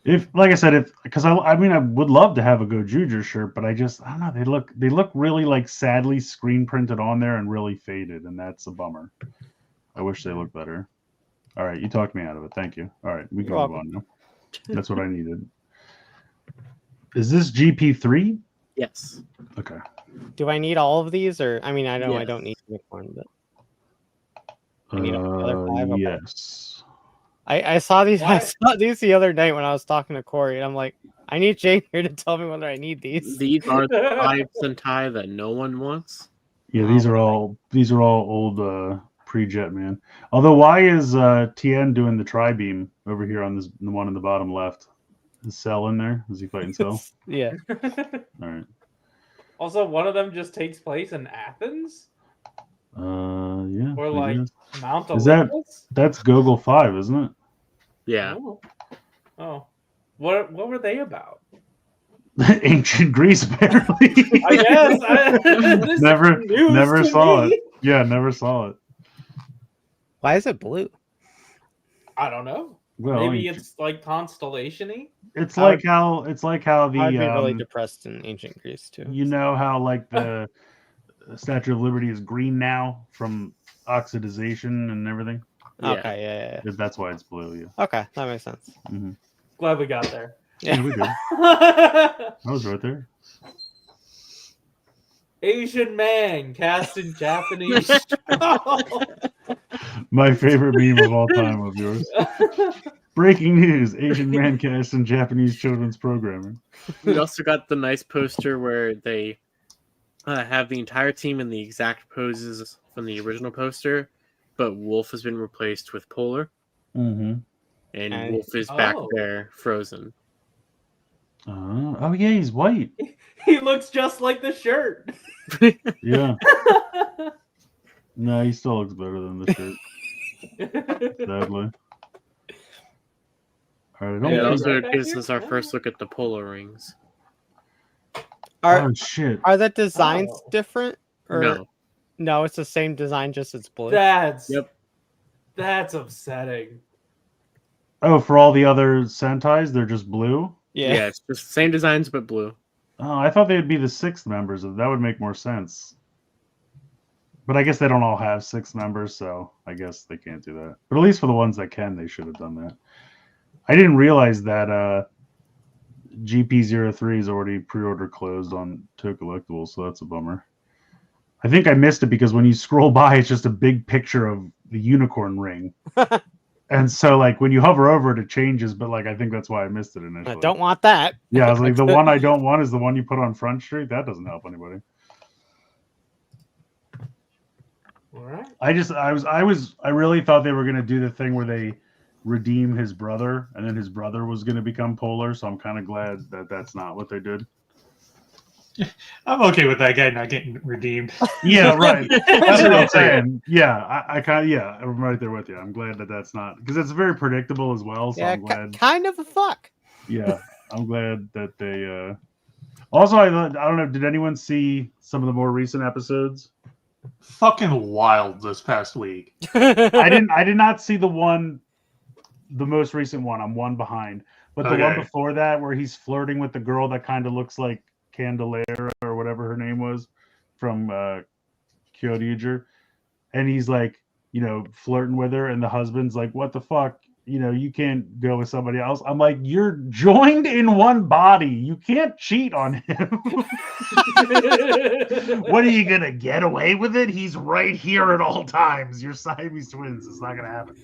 If like I said, because I mean I would love to have a Gojuju shirt, but I don't know, they look really like sadly screen printed on there and really faded, and that's a bummer. I wish they looked better. All right, you talked me out of it. Thank you. All right, we can You're move welcome. on now. That's what I needed. Is this GP3? Yes. Okay. do I need all of these, or I mean, I know I Yes. don't need unicorn, but I need all the other 5. Okay. Yes. I saw these. I Why- saw these the other night when I was talking to Corey, and I'm like, I need Jane here to tell me whether I need these. These are the 5 Sentai that no one wants. Yeah, these are all old pre-Jet Man. Although why is Tien doing the tri-beam over here on the one in the bottom left? Is Cell in there? Is he fighting Cell? Yeah. All right. Also, one of them just takes place in Athens, Yeah. or I like guess. Mount Is that- Olympus. That's Gogol 5, isn't it? Yeah. Oh. What were they about? Ancient Greece, apparently. I guess. This is never news to saw me. it. Yeah, never saw it. Why is it blue? I don't know. Well, Maybe ancient- it's like constellation-y. it's I like how the I'd be really depressed in ancient Greece too. you know how like the Statue of Liberty is green now from oxidization and everything. Yeah. Okay, yeah. That's why it's blue. Yeah. Okay, that makes sense. Mm-hmm. Glad we got there. Yeah, we did. I was right there. Asian man cast in Japanese. My favorite meme of all time of yours. Breaking news: Asian man cast in Japanese children's programming. We also got the nice poster where they have the entire team in the exact poses from the original poster, but Wolf has been replaced with Polar, Mm-hmm. and Wolf is back Oh. there, frozen. Oh yeah, he's white. He looks just like the shirt. Yeah. No, he still looks better than the shirt. Sadly. All right, I And don't it Yeah, also right back gives here? us our Yeah. first look at the Polar rings. Are Oh shit! are the designs Oh. different? Or No. no, it's the same design, just it's blue. That's Yep. That's upsetting. Oh, for all the other Sentais, they're just blue. Yeah, it's just the same designs but blue. Oh, I thought they'd be the 6 members. That would make more sense. But I guess they don't all have 6 members, so I guess they can't do that. But at least for the ones that can, they should have done that. I didn't realize that GP03 is already pre-order closed on Toku Collectibles, so that's a bummer. I think I missed it because when you scroll by, it's just a big picture of the unicorn ring. And so, like, when you hover over it, it changes, but, like, I think that's why I missed it initially. I don't want that. Yeah, I was like, the one I don't want is the one you put on Front Street. That doesn't help anybody. All right. I really thought they were going to do the thing where they redeem his brother, and then his brother was going to become Polar, so I'm kind of glad that that's not what they did. I'm okay with that guy not getting redeemed. Yeah, right. That's what I'm saying. Yeah, I'm right there with you. I'm glad that that's not, because it's very predictable as well, so Yeah, I'm glad. kind of a fuck. Yeah, I'm glad that they. Also, I don't know. Did anyone see some of the more recent episodes? Fucking wild this past week. I did not see the most recent one. I'm one behind, but the one Okay. before that, where he's flirting with the girl that kind of looks like Candelera or whatever her name was from Kyoryuger, and he's like, flirting with her, and the husband's like, "What the fuck? You can't go with somebody else." I'm like, "You're joined in one body. You can't cheat on him." What are you gonna get away with it? He's right here at all times. You're Siamese twins. It's not gonna happen.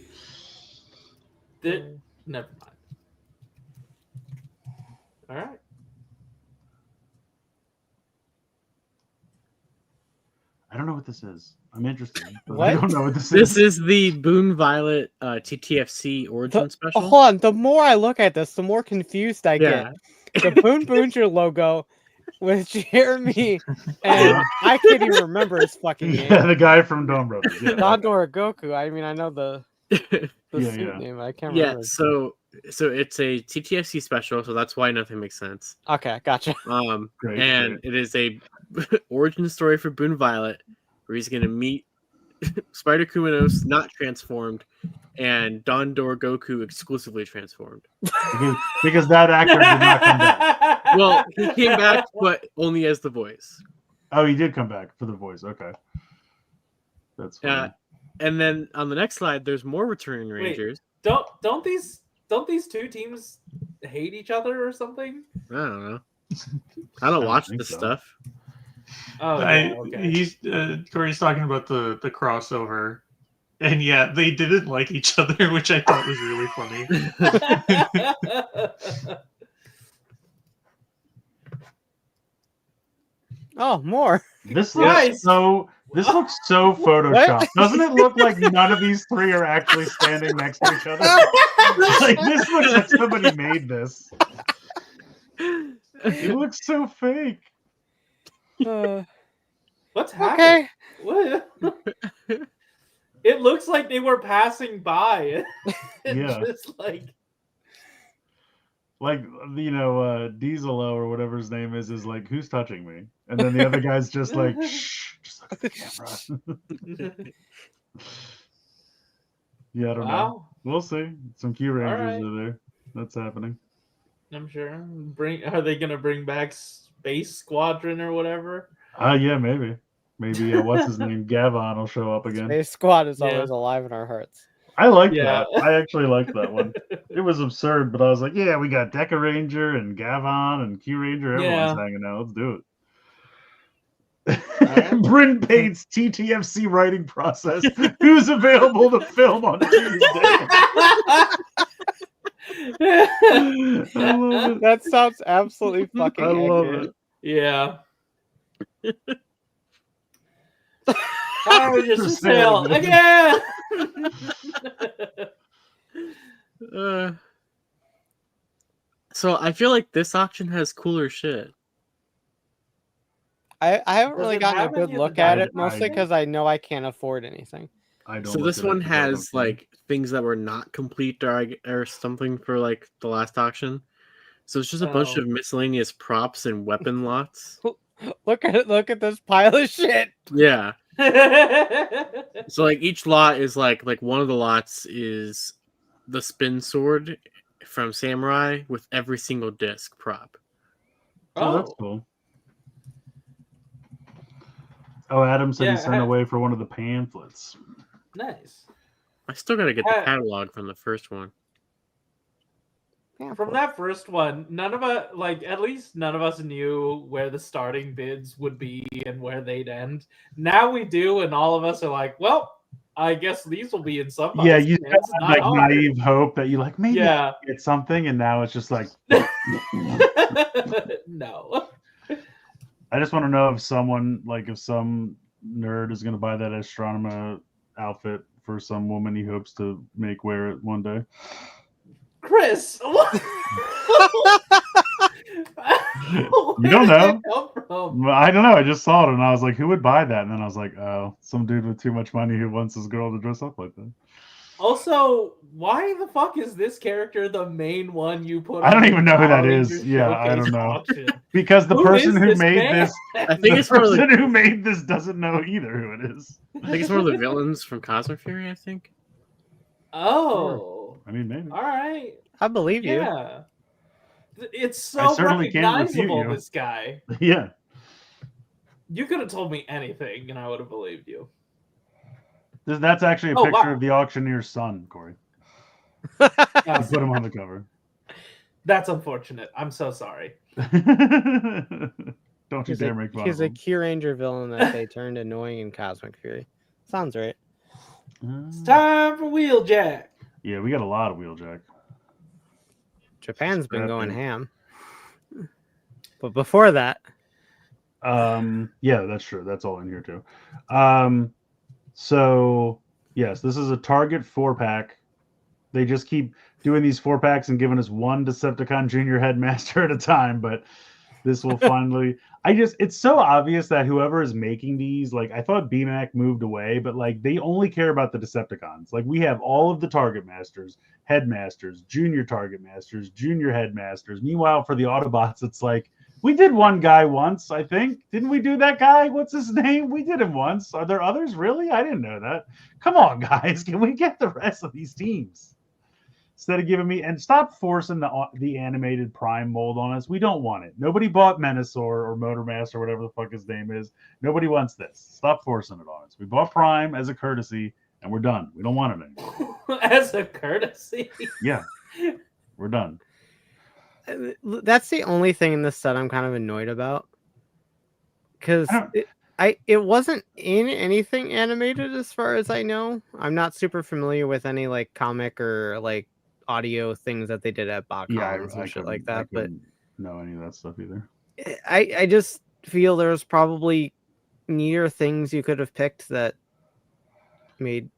Never mind. All right. I don't know what this is. I'm interested. But What? I don't know what this This is. is the Boon Violet TTFC Origin Special. Hold on, the more I look at this, the more confused I Yeah. get. The Boon Boonger logo with Jeremy, and I can't even remember his fucking name. Yeah, the guy from Dome Brothers. Yeah. Dandor Goku. I mean, I know the Yeah, suit yeah. name. I can't Yeah, remember. so it's a TTFC special, so that's why nothing makes sense. Okay, gotcha. Great, And it is a origin story for Boon Violet, where he's gonna meet Spider Kuminos not transformed, and Dondor Goku exclusively transformed. because that actor did not come back. Well, he came back, but only as the voice. Oh, he did come back for the voice. Okay, that's fine. And then on the next slide, there's more returning Rangers. Don't these two teams hate each other or something? I don't know. I don't watch think this so. stuff. Oh, okay. He's Corey's talking about the crossover, and yeah, they didn't like each other, which I thought was really funny. Oh, more. This Nice. looks so photoshopped. Doesn't it look like none of these three are actually standing next to each other? Like, this looks like somebody made this. It looks so fake. What's happening? Okay. What? It looks like they were passing by. And Yeah. just like like Dieselo or whatever his name is like, who's touching me? And then the other guy's just like, shh, just look at the camera. Yeah, I don't know. Wow. We'll see. Some Q Rangers right. are there. That's happening. I'm sure. Are they gonna bring back Space Squadron or whatever? Yeah, maybe. Maybe what's his name? Gavon will show up again. Space Squad is Yeah. always alive in our hearts. I like Yeah. that. I actually like that one. It was absurd, but I was like, yeah, we got Deca Ranger and Gavon and Q Ranger. Everyone's Yeah. hanging out. Let's do it. right. Bryn Pate's TTFC writing process. Who's available to film on Tuesday? I love it. That sounds absolutely fucking I love accurate. it. Yeah. Power just Sad, fail man. again. So I feel like this auction has cooler shit. I haven't Does really it gotten a have any good of the look at it, dialogue? mostly because I know I can't afford anything. I don't So look this at it one 'cause I don't has care. like things that were not complete or something for like the last auction. So it's just a bunch Oh. of miscellaneous props and weapon lots. Look at it! Look at this pile of shit. Yeah. So like each lot is like one of the lots is the spin sword from Samurai with every single disc prop. Oh, that's cool. Oh, Adam said he sent away for one of the pamphlets. Nice. I still gotta get the catalog from the first one. From that first one, none of us, at least none of us knew where the starting bids would be and where they'd end. Now we do, and all of us are like, well, I guess these will be in some. Yeah, you have naive hope that you maybe get something, and now it's just like no. I just want to know if someone if some nerd is going to buy that Astronema outfit for some woman he hopes to make wear it one day. Chris, what? You don't know. I don't know. I just saw it and I was like, who would buy that? And then I was like, oh, some dude with too much money who wants his girl to dress up like that. Also, why the fuck is this character the main one you put? I don't even know who that is. Yeah, I don't know. Auction? Because the person who made this, I think it's the person who made this doesn't know either who it is. I think it's one of the villains from Cosmic Fury. I think. Oh, I mean, maybe. All right, I believe you. Yeah, it's so recognizable. This guy. Yeah. You could have told me anything, and I would have believed you. That's actually a picture of the auctioneer's son, Corey. You put him on the cover. That's unfortunate. I'm so sorry. Don't you dare make fun of him. He's a Q Ranger villain that they turned annoying in Cosmic Fury. Sounds right. It's time for Wheeljack. Yeah, we got a lot of Wheeljack. Japan's been going ham. But before that... yeah, that's true. That's all in here, too. So, yes, this is a Target 4-pack. They just keep doing these 4-packs and giving us one Decepticon Junior Headmaster at a time, but this will finally... it's so obvious that whoever is making these, I thought BMAC moved away, but, they only care about the Decepticons. We have all of the Target Masters, Headmasters, Junior Target Masters, Junior Headmasters. Meanwhile, for the Autobots, it's we did one guy once, I think. Didn't we do that guy? What's his name? We did him once. Are there others? Really? I didn't know that. Come on, guys. Can we get the rest of these teams? Instead of giving me... And stop forcing the animated Prime mold on us. We don't want it. Nobody bought Menasor or Motormaster or whatever the fuck his name is. Nobody wants this. Stop forcing it on us. We bought Prime as a courtesy, and we're done. We don't want it anymore. As a courtesy? Yeah. We're done. That's the only thing in this set I'm kind of annoyed about, because it wasn't in anything animated as far as I know. I'm not super familiar with any comic or audio things that they did at BotCons and shit like that. But know any of that stuff either. I just feel there's probably neater things you could have picked that made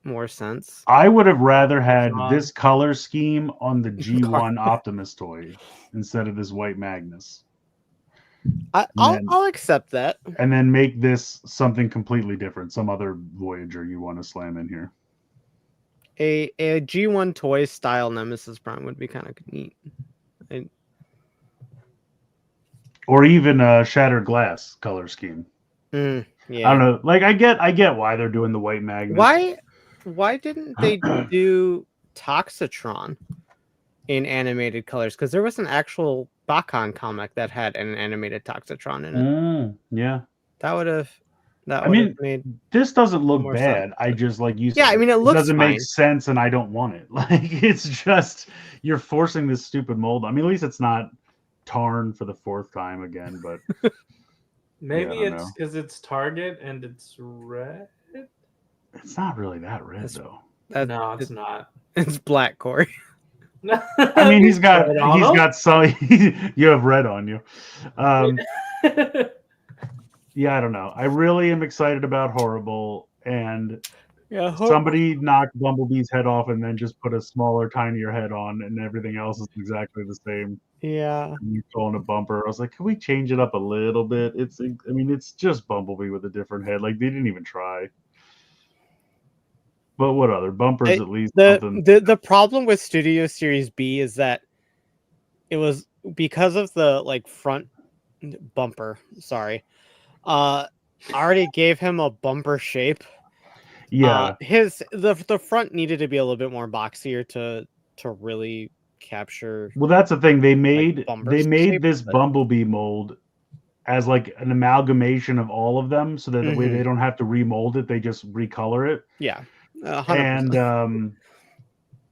more sense. I would have rather had this color scheme on the G1 Optimus toy instead of this white Magnus. I'll accept that. And then make this something completely different, some other Voyager you want to slam in here. A G1 toy style Nemesis Prime would be kind of neat. Or even a shattered glass color scheme. Yeah. I don't know. Like I get why they're doing the white magnet. Why didn't they do Toxitron in animated colors? Because there was an actual Bakan comic that had an animated Toxitron in it. Yeah. That would have made this doesn't look more bad. sense. I just like you said. Yeah, I mean it looks doesn't make fine. sense, and I don't want it. Like it's just you're forcing this stupid mold. I mean, at least it's not Tarn for the 4th time again. But Maybe yeah, I don't it's know. because it's Target and it's red. It's not really that red That's- though. No, it's not. It's black, Corey. I mean, he's got Red some. You have red on you. on Yeah, I don't know. I really am excited about Horrible, and Yeah, somebody knocked Bumblebee's head off and then just put a smaller, tinier head on, and everything else is exactly the same. Yeah. And you throw in a bumper. I was like, can we change it up a little bit? It's just Bumblebee with a different head. Like they didn't even try. But what other bumpers? At least something. The problem with Studio Series B is that it was because of the like front bumper. Sorry, already gave him a bumper shape. Yeah, the front needed to be a little bit more boxier to really capture. well, that's the thing. They made bumper shape, this but- Bumblebee mold as like an amalgamation of all of them, so that the way they don't have to remold it, they just recolor it. Yeah, 100%. And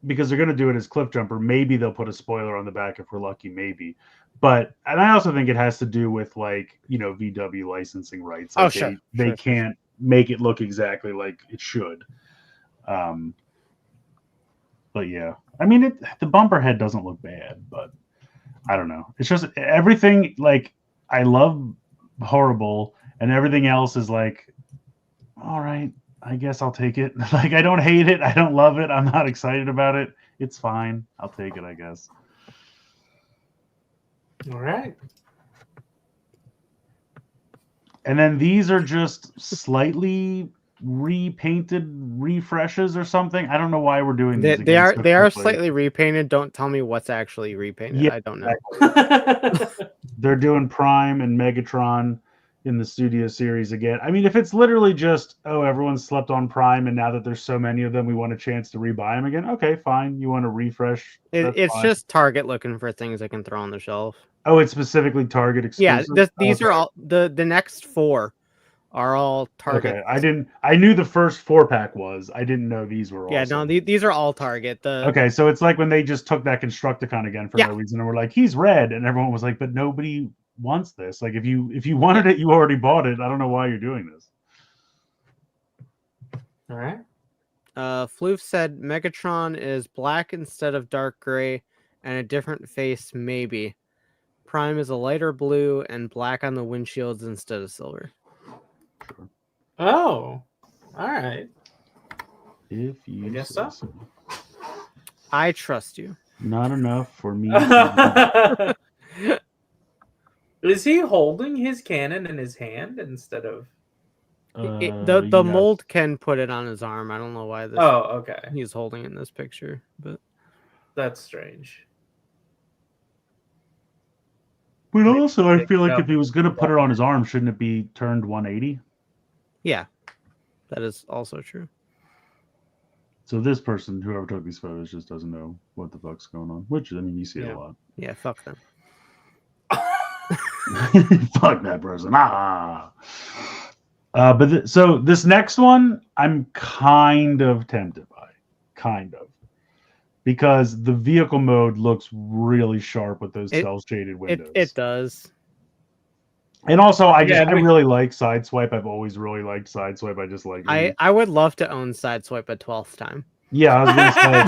because they're going to do it as Cliff Jumper, maybe they'll put a spoiler on the back if we're lucky, maybe. But and I also think it has to do with like VW licensing rights. Like sure. They can't make it look exactly like it should. But yeah, I mean the bumper head doesn't look bad, but I don't know. It's just everything. Like I love Horrible, and everything else is like, all right, I guess I'll take it. Like I don't hate it, I don't love it, I'm not excited about it. It's fine. I'll take it, I guess. All right. And then these are just slightly repainted refreshes or something. I don't know why we're doing these. They are quickly. slightly repainted. Don't tell me what's actually repainted. Yeah, I don't know. They're doing Prime and Megatron in the Studio Series again. I mean, if it's literally just, everyone slept on Prime, and now that there's so many of them, we want a chance to rebuy them again. Okay, fine. You want to refresh? It's fine. just Target looking for things they can throw on the shelf. Oh, it's specifically Target exclusive? Yeah, these Okay. are all the next 4 are all Target. Okay, I knew the first 4-pack was. I didn't know these were Yeah, also. no, these are all Target. Okay, so it's like when they just took that Constructicon again for no reason, and we're like, he's red, and everyone was like, but nobody wants this. Like, if you wanted it, you already bought it. I don't know why you're doing this. All right. Floof said Megatron is black instead of dark gray, and a different face maybe. Prime is a lighter blue and black on the windshields instead of silver. Oh, all right. If you I guess say so. I trust you. Not enough for me. Is he holding his cannon in his hand instead of? The yes. mold can put it on his arm. I don't know why this. Oh, okay. He's holding it in this picture, but That's strange. But also, I feel like Yeah. if he was going to put it on his arm, shouldn't it be turned 180? yeah, that is also true. So this person, whoever took these photos, just doesn't know what the fuck's going on. Which, I mean, you see it a lot. Yeah, fuck them. Fuck that person. So this next one, I'm kind of tempted by. Kind of. Because the vehicle mode looks really sharp with those cel-shaded windows. It does. And also, I really like Sideswipe. I've always really liked Sideswipe. I just like. I would love to own Sideswipe a 12th time. Yeah, I was gonna say.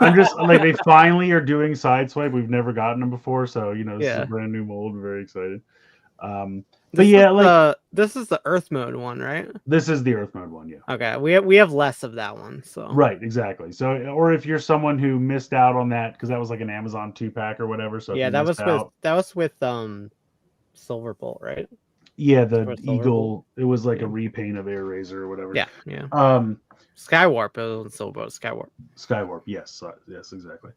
I'm just like they finally are doing Sideswipe. We've never gotten them before, so this is a brand new mold. I'm very excited. This is the Earth mode one, right? This is the Earth mode one. Yeah. Okay, we have less of that one, so. Right, exactly. So, or if you're someone who missed out on that because that was like an Amazon 2-pack or whatever. So yeah, that was with Silverbolt, right? Yeah, the Eagle. It was like a repaint of Air Razor or whatever. Yeah. Skywarp. It was Silverbolt. Skywarp. Skywarp. Yes, exactly.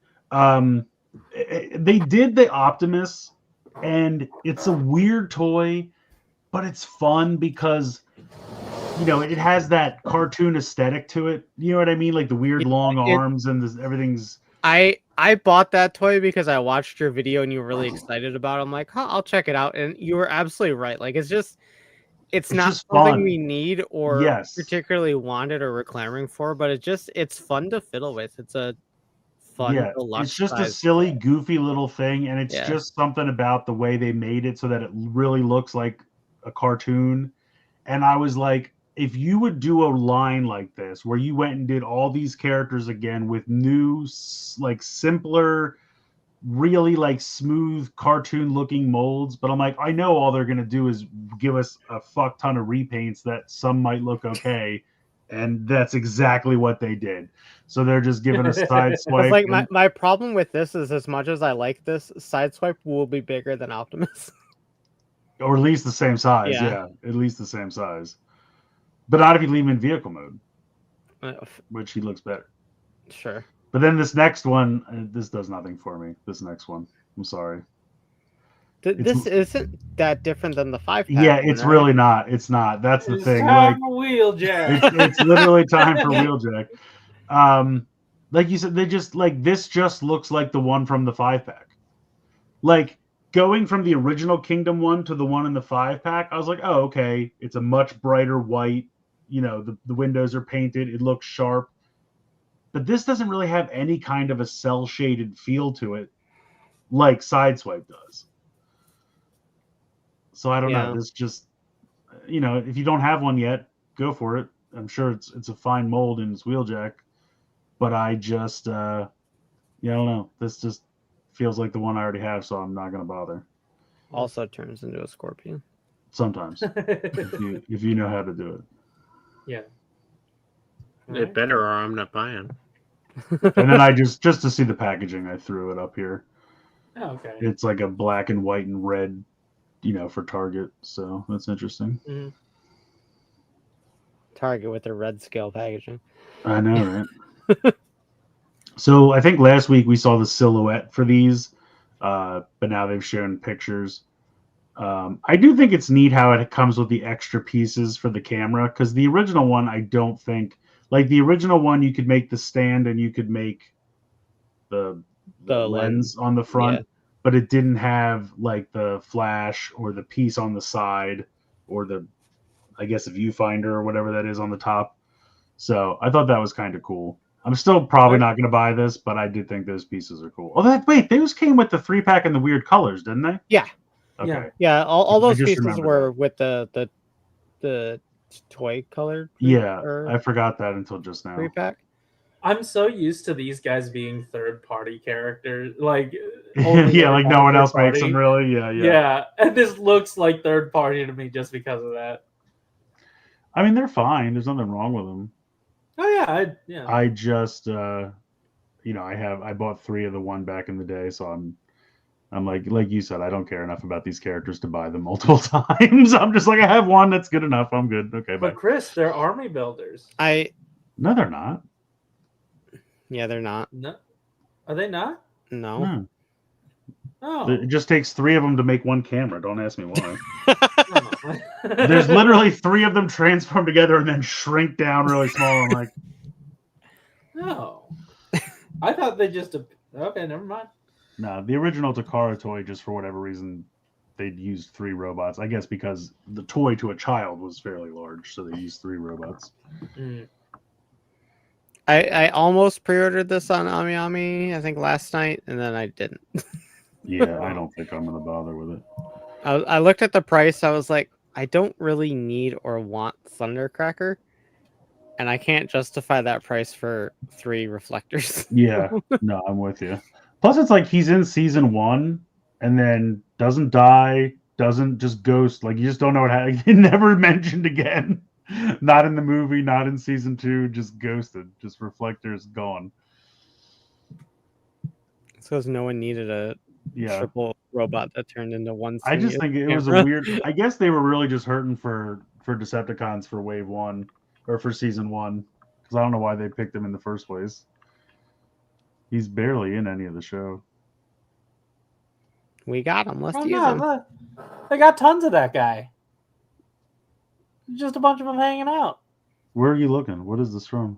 they did the Optimus, and it's a weird toy, but it's fun because it has that cartoon aesthetic to it. You know what I mean? Like the weird long arms and everything's. I bought that toy because I watched your video and you were really excited about it. I'm like, huh, I'll check it out. And you were absolutely right. Like it's not just something fun. we need or Yes. particularly wanted or we're clamoring for, but it's fun to fiddle with. It's a fun deluxe it's just a size silly, toy. goofy little thing, and it's Yeah. just something about the way they made it so that it really looks like a cartoon. And I was like, if you would do a line like this, where you went and did all these characters again with new, like simpler, really like smooth cartoon-looking molds, but I'm like, I know all they're gonna do is give us a fuck ton of repaints that some might look okay. And that's exactly what they did. So they're just giving us side swipe. Like my problem with this is, as much as I like this, Sideswipe will be bigger than Optimus. Or at least the same size. Yeah, at least the same size. But not if you leave him in vehicle mode, which he looks better. Sure. But then this next one, this does nothing for me. This next one. I'm sorry. This isn't that different than the 5-pack. Yeah, it's really not. It's not. That's the thing. Time for Wheeljack. It's literally time for Wheeljack. Like you said, they just this just looks like the one from the 5-pack. Like going from the original Kingdom one to the one in the 5-pack, I was like, oh, okay. It's a much brighter white. The windows are painted. It looks sharp. But this doesn't really have any kind of a cell-shaded feel to it like Sideswipe does. So I don't know. This just, if you don't have one yet, go for it. I'm sure it's a fine mold and it's Wheeljack. But I just, I don't know. This just feels like the one I already have, so I'm not going to bother. Also turns into a scorpion. Sometimes. if you know how to do it. Yeah. It better, or I'm not buying. And then I just to see the packaging, I threw it up here. Oh, okay. It's like a black and white and red, for Target. So that's interesting. Mm-hmm. Target with their red scale packaging. I know, right? So I think last week we saw the silhouette for these, but now they've shown pictures. I do think it's neat how it comes with the extra pieces for the camera, because the original one, I don't think, like the original one, you could make the stand and you could make the lens on the front, but it didn't have like the flash or the piece on the side or the, I guess, a viewfinder or whatever that is on the top. So I thought that was kind of cool. I'm still probably not going to buy this, but I did think those pieces are cool. Oh, wait, those came with the 3-pack and the weird colors, didn't they? Yeah. Okay. Yeah, all those pieces were that. with the toy colored. I forgot that until just now. 3-pack. I'm so used to these guys being third-party characters, like yeah, like no one else makes them really. Yeah, and this looks like third-party to me just because of that. I mean, they're fine. There's nothing wrong with them. Oh yeah, I just, I bought 3 of the one back in the day, so I'm like you said, I don't care enough about these characters to buy them multiple times. I'm just like, I have one, that's good enough. I'm good. Okay, but bye. Chris, they're army builders. No, they're not. Yeah, they're not. No, are they not? No. Oh, It just takes 3 of them to make one camera. Don't ask me why. oh. There's literally 3 of them transform together and then shrink down really small. I'm like, no. I thought they just. Okay, never mind. no, the original Takara toy, just for whatever reason, they'd used 3 robots. I guess because the toy to a child was fairly large, so they used 3 robots. Mm. I almost pre-ordered this on AmiAmi, I think last night, and then I didn't. Yeah, I don't think I'm going to bother with it. I looked at the price. I was like, I don't really need or want Thundercracker, and I can't justify that price for 3 reflectors. Yeah, no, I'm with you. Plus, it's like he's in season 1 and then doesn't die, doesn't just ghost. Like, you just don't know what happened. Never mentioned again. Not in the movie, not in season 2, just ghosted. Just reflectors gone. It's because no one needed a triple robot that turned into one. I just think it was a weird. I guess they were really just hurting for Decepticons for Wave 1 or for season 1, because I don't know why they picked him in the first place. He's barely in any of the show. We got him. Let's Oh, use no, him. look. They got tons of that guy. Just a bunch of them hanging out. Where are you looking? What is this from?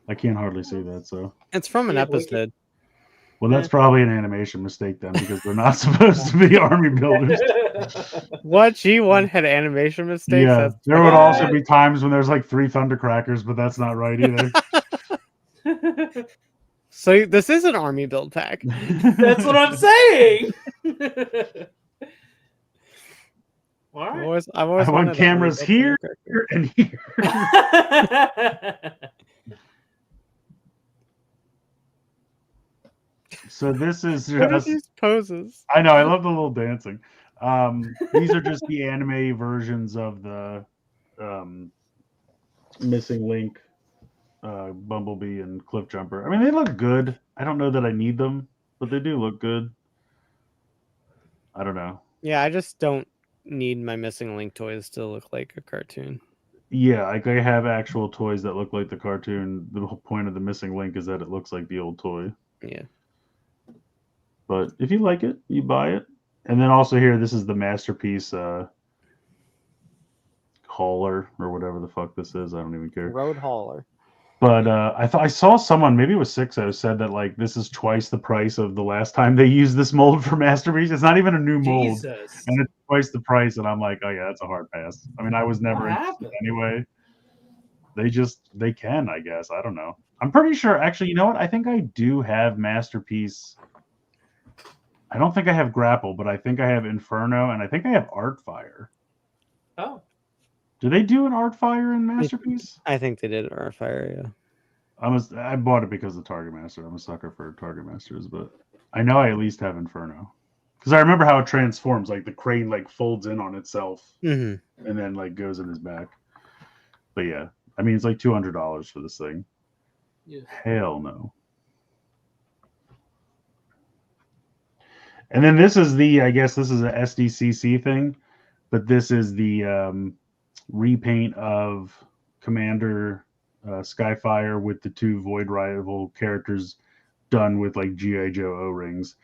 I can't hardly see that, so. It's from an Yeah, episode. Well, that's probably an animation mistake then, because they're not supposed to be army builders. What G1 had animation mistakes? Yeah, That's there would Yeah. also be times when there's like 3 Thundercrackers, but that's not right either. So this is an army build pack. That's what I'm saying. All I've right. always I wanted want an cameras army build here Thundercracker. and here. So this is What are just. these poses? I know, I love the little dancing. These are just the anime versions of the Missing Link, Bumblebee, and Cliffjumper. I mean, they look good. I don't know that I need them, but they do look good. I don't know. Yeah, I just don't need my Missing Link toys to look like a cartoon. Yeah, like I have actual toys that look like the cartoon. The whole point of the Missing Link is that it looks like the old toy. Yeah. But if you like it, you buy it. And then also here, this is the Masterpiece hauler or whatever the fuck this is. I don't even care. Road hauler. But I thought I saw someone, maybe it was Sixo, said that like this is twice the price of the last time they used this mold for Masterpiece. It's not even a new mold, Jesus. and it's twice the price. And I'm like, oh yeah, that's a hard pass. I mean, I was never What interested happened? anyway. They can, I guess. I don't know. I'm pretty sure. Actually, you know what? I think I do have Masterpiece. I don't think I have Grapple, but I think I have Inferno, and I think I have Artfire. Oh. Do they do an Artfire in Masterpiece? I think they did Artfire, yeah. I bought it because of Target Master. I'm a sucker for Target Masters, but I know I at least have Inferno. Because I remember how it transforms. Like the crane like folds in on itself Mm-hmm. and then like goes in his back. But yeah, I mean it's like $200 for this thing. Yeah. Hell no. And then this is I guess this is a SDCC thing, but this is the repaint of Commander Skyfire with the 2 Void Rival characters done with like G.I. Joe O-rings.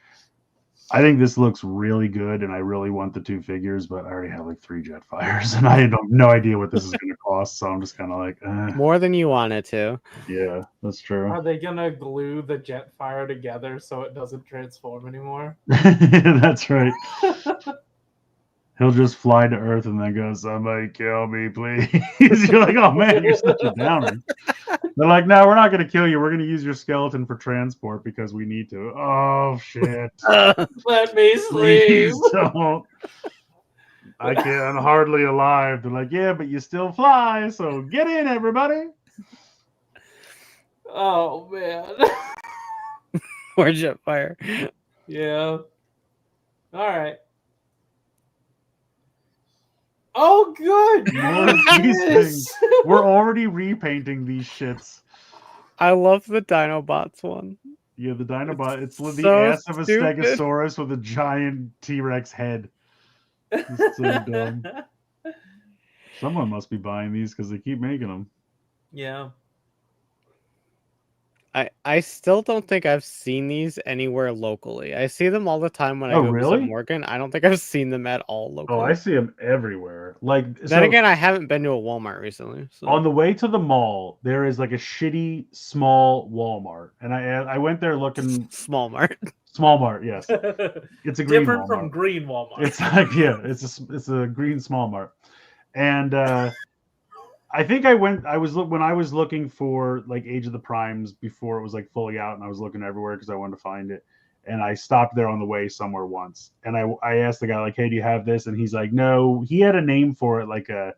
I think this looks really good, and I really want the 2 figures, but I already have like 3 Jetfires, and I have no idea what this is going to cost, so I'm just kind of like, More than you wanted to. yeah, that's true. Are they gonna glue the Jetfire together so it doesn't transform anymore? That's right. He'll just fly to Earth and then go, somebody kill me, please. You're like, oh man, you're such a downer. They're like, no, we're not going to kill you. We're going to use your skeleton for transport because we need to. Oh, shit. Let me sleep. Please don't. I can't. I'm hardly alive. They're like, yeah, but you still fly, so get in, everybody. Oh man. Or Jetfire. Yeah. All right. Oh, good. More of these things. We're already repainting these shits. I love the Dinobots one. Yeah, the Dinobot. It's the So ass of a stupid. Stegosaurus with a giant T-Rex head. It's so dumb. Someone must be buying these because they keep making them. Yeah. I still don't think I've seen these anywhere locally. I see them all the time when I Oh, go really? visit Morgan. I don't think I've seen them at all locally. Oh, I see them everywhere. Like, Then so again, I haven't been to a Walmart recently. So. on the way to the mall, there is like a shitty small Walmart, and I went there looking Small Mart. small mart. Yes, it's a green Different Walmart. from green Walmart. It's like it's a green small mart, and I think when I was looking for like Age of the Primes before it was like fully out, and I was looking everywhere because I wanted to find it, and I stopped there on the way somewhere once, and I asked the guy like, hey, do you have this? And he's like, no. He had a name for it, like a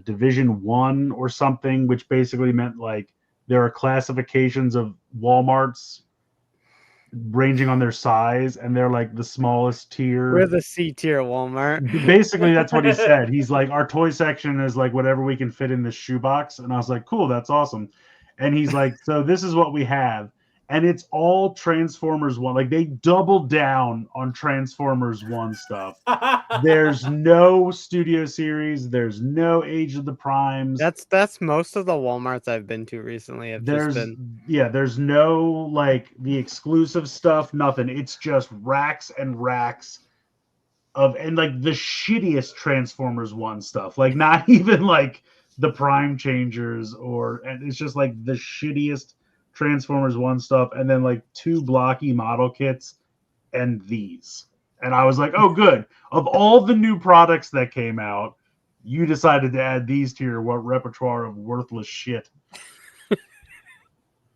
Division 1 or something, which basically meant like there are classifications of Walmarts ranging on their size, and they're like the smallest tier. We're the C tier Walmart. Basically, that's what he said. He's like, our toy section is like whatever we can fit in this shoebox. And I was like, cool, that's awesome. And he's like, so this is what we have. and it's all Transformers 1. Like, they doubled down on Transformers 1 stuff. There's no Studio Series. There's no Age of the Primes. That's most of the Walmarts I've been to recently. Have just been There's no like the exclusive stuff. Nothing. It's just racks and racks and like the shittiest Transformers 1 stuff. Like, not even like the Prime Changers and it's just like the shittiest Transformers 1 stuff, and then like 2 blocky model kits and these. And I was like, oh, good. Of all the new products that came out, you decided to add these to your repertoire of worthless shit.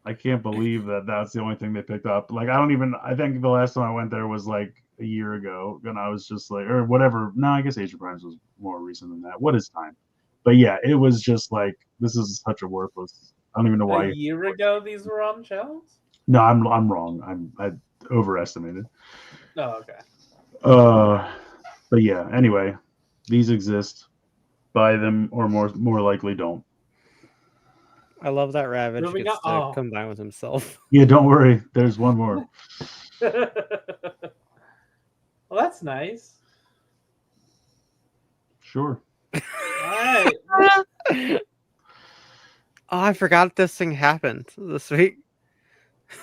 I can't believe that's the only thing they picked up. Like, I think the last time I went there was like a year ago, and I was just like, or whatever. No, I guess Age of Primes was more recent than that. What is time? But yeah, it was just like, this is such a worthless. I don't even know why. A year ago, these were on shelves? No, I'm wrong. I overestimated. Oh, okay. But yeah. Anyway, these exist. Buy them, or more likely don't. I love that Ravage Moving gets on. to combine with himself. Yeah, don't worry. There's one more. Well, that's nice. Sure. All right. Oh, I forgot this thing happened this week.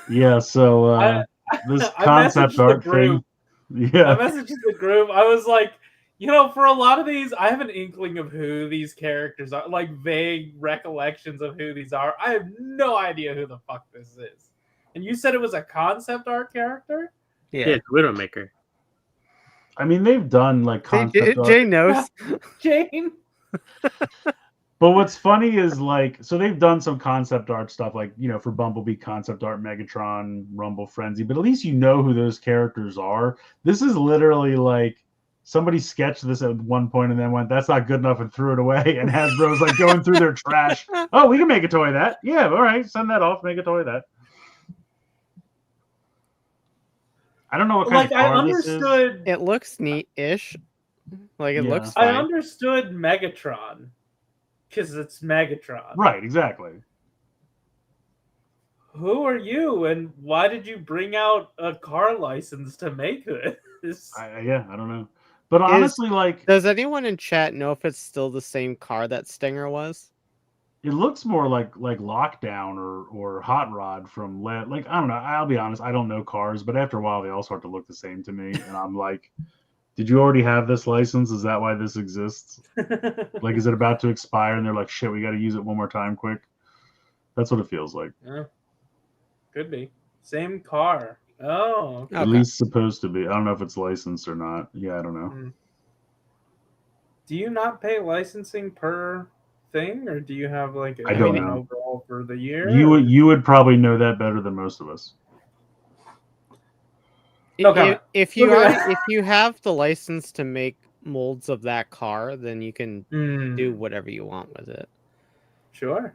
Yeah. So this I concept messaged the art group. thing. Yeah. I messaged the group. I was like, for a lot of these, I have an inkling of who these characters are, like vague recollections of who these are. I have no idea who the fuck this is. And you said it was a concept art character? Yeah, it's Widowmaker. I mean, they've done like concept art. Jay knows. Jane? But what's funny is like, so they've done some concept art stuff, like, for Bumblebee, concept art, Megatron, Rumble Frenzy, but at least you know who those characters are. This is literally like somebody sketched this at one point and then went, that's not good enough, and threw it away. And Hasbro's like going through their trash. Oh, we can make a toy of that. Yeah, all right, send that off, make a toy of that. I don't know what kind of car this is. It looks neat-ish. Like, it looks I fine. understood Megatron. Because it's Megatron. Right, exactly. Who are you, and why did you bring out a car license to make this? I don't know. But honestly, does anyone in chat know if it's still the same car that Stinger was? It looks more like Lockdown or Hot Rod from I don't know. I'll be honest, I don't know cars, but after a while they all start to look the same to me, and I'm like, did you already have this license? Is that why this exists? Like, is it about to expire? And they're like, shit, we got to use it one more time quick. That's what it feels like. Yeah. Could be. Same car. Oh. Okay. At least supposed to be. I don't know if it's licensed or not. Yeah, I don't know. Do you not pay licensing per thing, or do you have like I don't know. overall for the year? You would probably know that better than most of us. Okay. If you have the license to make molds of that car, then you can do whatever you want with it. Sure.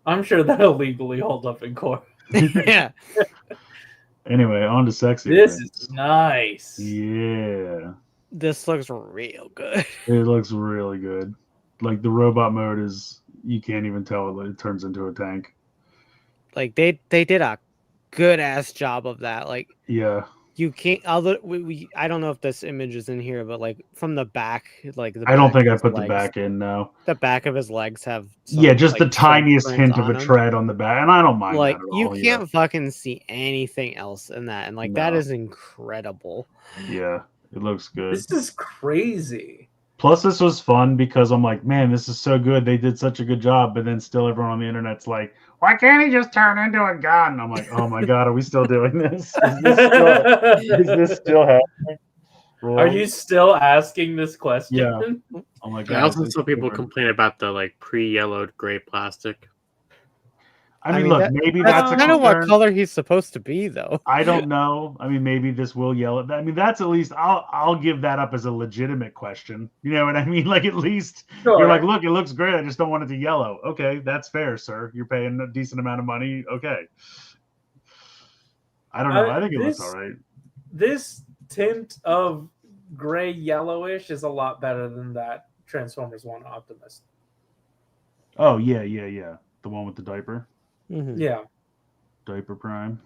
I'm sure that'll legally hold up in court. Yeah. Anyway, on to sexy. This is nice. Yeah. This looks real good. It looks really good. Like, the robot mode is, you can't even tell it turns into a tank. Like, they did a good ass job of that. Like, yeah, you can't. I don't know if this image is in here, but like from the back, like I don't think I put the back in. No, the back of his legs have just the tiniest hint of a tread on the back, and I don't mind. Like, that at you all, can't fucking see anything else in that, and like that is incredible. Yeah, it looks good. This is crazy. Plus, this was fun because I'm like, man, this is so good. They did such a good job, but then still everyone on the internet's like, why can't he just turn into a gun? And I'm like, oh my god, are we still doing this? Is this still happening? Are you still asking this question? Yeah. Oh my god. I also saw people complain about the like pre-yellowed gray plastic. I mean, look, maybe that's kind of what color he's supposed to be, though. I don't know. I mean, maybe this will yellow. I mean, that's at least I'll give that up as a legitimate question. You know what I mean? Like, at least you're like, look, it looks great. I just don't want it to yellow. Okay, that's fair, sir. You're paying a decent amount of money. Okay. I don't know. I think it looks all right. This tint of gray yellowish is a lot better than that Transformers 1 Optimus. Oh yeah. The one with the diaper. Mm-hmm. Yeah. Diaper Prime.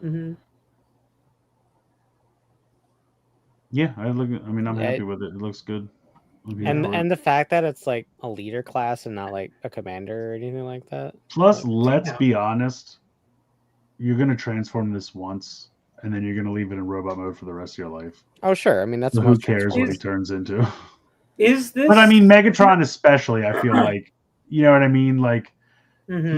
Mm-hmm. Yeah, I'm Yeah, happy with it. It looks good. I'm here And for it. and the fact that it's like a leader class and not like a commander or anything like that. Plus, like, let's damn. be honest, you're gonna transform this once, and then you're gonna leave it in robot mode for the rest of your life. Oh sure, I mean that's So who most cares what he Is- turns into? Is this? But I mean, Megatron especially, I feel like, you know what I mean? Like, Mhm.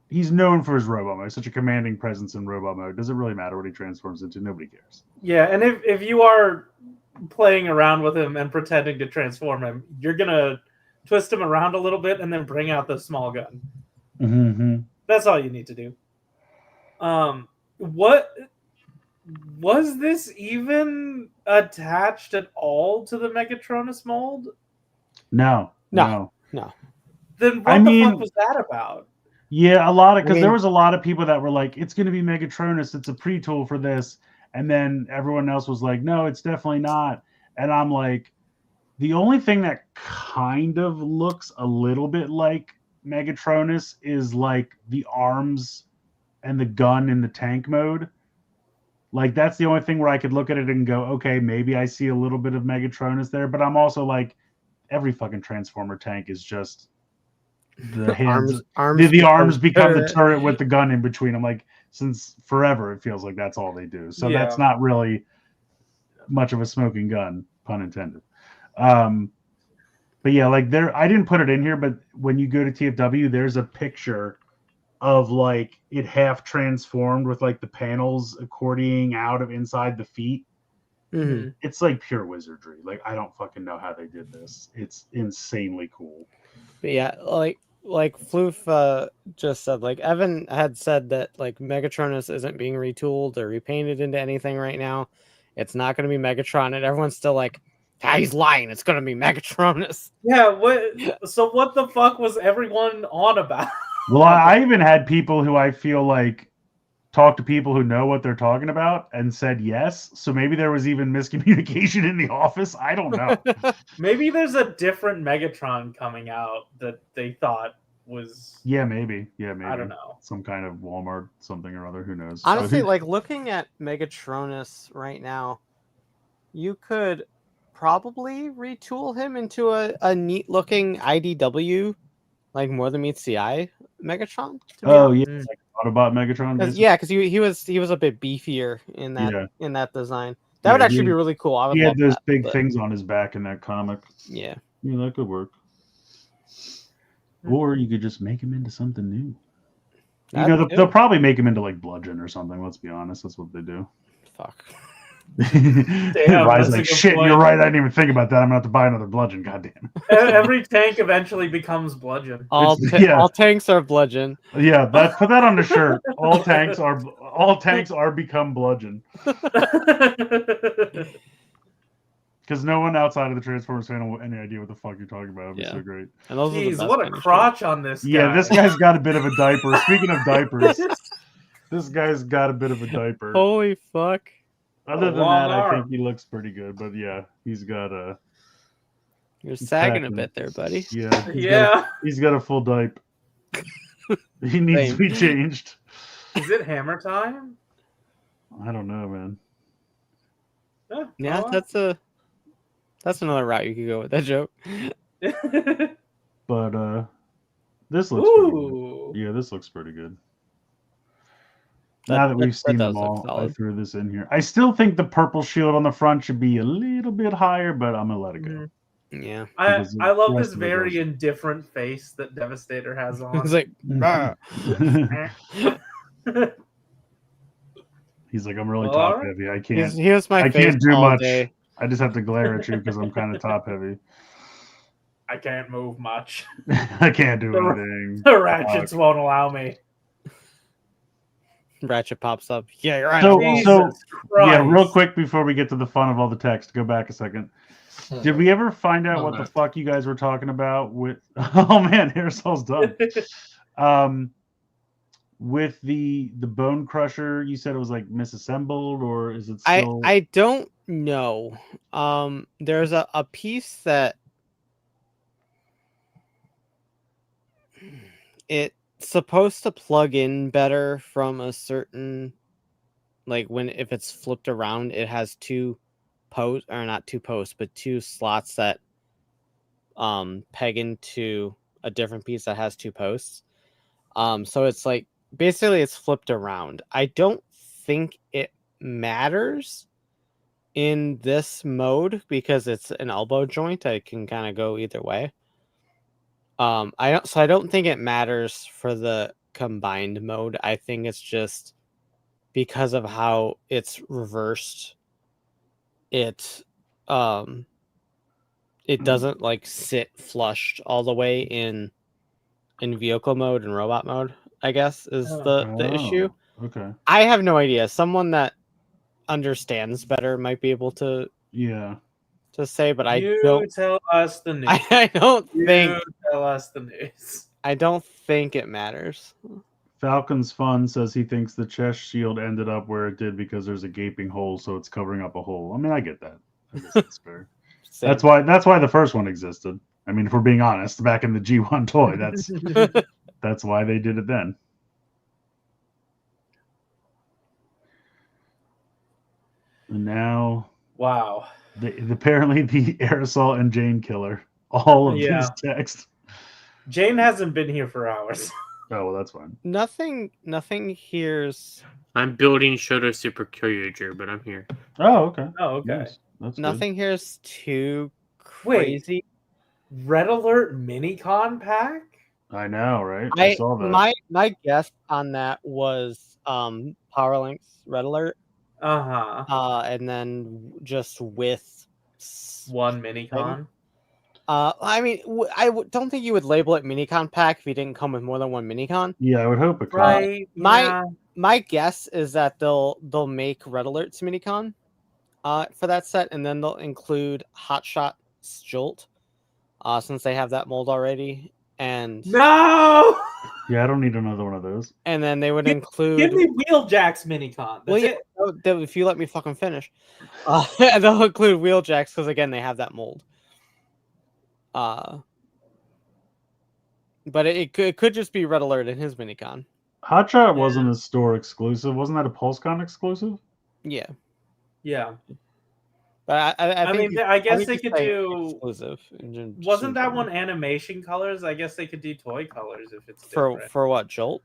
he's known for his robot mode, such a commanding presence in robot mode. Does it really matter what he transforms into? Nobody cares. Yeah, and if you are playing around with him and pretending to transform him, you're gonna twist him around a little bit and then bring out the small gun. Mm-hmm. That's all you need to do. What was this even attached at all to the Megatronus mold? No. No. Then what I the mean- fuck was that about? Yeah, a lot of because I there mean- was a lot of people that were like, "It's going to be Megatronus. It's a pre-tool for this," and then everyone else was like, "No, it's definitely not." And I'm like, the only thing that kind of looks a little bit like Megatronus is like the arms and the gun in the tank mode. Like that's the only thing where I could look at it and go, "Okay, maybe I see a little bit of Megatronus there." But I'm also like, every fucking Transformer tank is just the hands. The arms become the turret with the gun in between. I'm like, since forever, it feels like that's all they do. So Yeah. that's not really much of a smoking gun, pun intended. But yeah, like I didn't put it in here, but when you go to TFW, there's a picture of like it half transformed with like the panels accordioning out of inside the feet. Mhm. It's like pure wizardry. Like I don't fucking know how they did this. It's insanely cool. But yeah, like Floof just said, like Evan had said that like Megatronus isn't being retooled or repainted into anything right now. It's not going to be Megatron, and everyone's still like, he's lying. It's going to be Megatronus. Yeah, so what the fuck was everyone on about? Well, I even had people who I feel like talk to people who know what they're talking about and said yes. So maybe there was even miscommunication in the office. I don't know. Maybe there's a different Megatron coming out that they thought was Yeah, maybe. I don't know. Some kind of Walmart something or other. Who knows? Honestly, like looking at Megatronus right now, you could probably retool him into a neat looking IDW, like More Than Meets the Eye Megatron. To be oh honest. yeah, it's like Autobot Megatron. Basically. Yeah, because he was a bit beefier in that design. That Yeah, would actually he- be really cool. I would he love had those that, big but- things on his back in that comic. Yeah. Yeah, that could work. Hmm. Or you could just make him into something new. That You know, too. they'll probably make him into like Bludgeon or something. Let's be honest, that's what they do. Fuck. Ryan's that's a like, good shit, point. you're right. I didn't even think about that. I'm gonna have to buy another Bludgeon. Goddamn. Every tank eventually becomes Bludgeon. All yeah. all tanks are bludgeon. Yeah, put that on the shirt. All tanks are become Bludgeon. Because no one outside of the Transformers fan will have any idea what the fuck you're talking about. It'd be Yeah. so great. And those are the Jeez, best what a finishes. crotch on this guy. Yeah, this guy's got a bit of a diaper. Speaking of diapers, this guy's got a bit of a diaper. Holy fuck. Other than long that, I arm. think he looks pretty good. But yeah, he's got a You're sagging a packing. bit there, buddy. Yeah. He's got a full diaper. He needs to be changed. Is it hammer time? I don't know, man. Yeah, oh, that's another route you could go with that joke. well. But this looks pretty good. Ooh. Yeah, this looks pretty good. That- Now that we've that seen does them look all, I solid. threw this in here. I still think the purple shield on the front should be a little bit higher, but I'm gonna let it go. Mhm. Yeah. Because I love the this rest of it very does. indifferent face that Devastator has on. It's like, "Bah." He's like, I'm really Well, top alright. heavy. I can't. He was my I face can't do all much. day. I just have to glare at you because I'm kind of top heavy. I can't move much. I can't do The- anything. The ratchets won't allow me. Ratchet pops up. Yeah, you're right. So- I won't. Jesus Christ. Yeah, real quick before we get to the fun of all the text, go back a second. Did we ever find out Oh, what the no. fuck you guys were talking about with? Oh man, Aresol's done. With the Bone Crusher, you said it was like misassembled, or is it still? I don't know. There's a piece that supposed to plug in better from a certain, like if it's flipped around, it has two posts, or not two posts, but two slots that peg into a different piece that has two posts. So it's like basically it's flipped around. I don't think it matters in this mode because it's an elbow joint. I can kind of go either way. I don't think it matters for the combined mode. I think it's just because of how it's reversed. It doesn't like sit flushed all the way in vehicle mode and robot mode, I guess, is the issue. Okay. I have no idea. Someone that understands better might be able to say, but I don't tell us the news. I don't think You tell us the news. I don't think it matters. Falcon's Fun says he thinks the chest shield ended up where it did because there's a gaping hole, so it's covering up a hole. I mean, I get that. I guess that's fair. Same. That's why the first one existed. I mean, if we're being honest, back in the G1 toy, that's why they did it then. And now, Wow. Apparently the Aresol and Jane killer. All of these text. Jane hasn't been here for hours. Oh, well, that's fine. Nothing here's. I'm building Shoto Super Kyoryuger, but I'm here. Oh, okay. Oh, okay. Nice. That's Nothing here's too crazy. Red Alert Minicon pack? good. I know, right? I saw that. My guess on that was Power Link's Red Alert. And then just with one Minicon. I mean, don't think you would label it Minicon pack if you didn't come with more than one Minicon. Yeah, I would hope it could. Right. My guess is that they'll make Red Alert's Minicon for that set, and then they'll include Hotshot's Jolt since they have that mold already. And no. Yeah, I don't need another one of those. And then they would include. Give me Wheeljack's Minicon. That's it. If you let me fucking finish, they'll include Wheeljacks because again they have that mold. But it could just be Red Alert in his Minicon. Hotshot wasn't a store exclusive. Wasn't that a PulseCon exclusive? Yeah. Yeah. But I think I guess they could do exclusive. Wasn't that one animation colors? I guess they could do toy colors if it's different. For what, Jolt?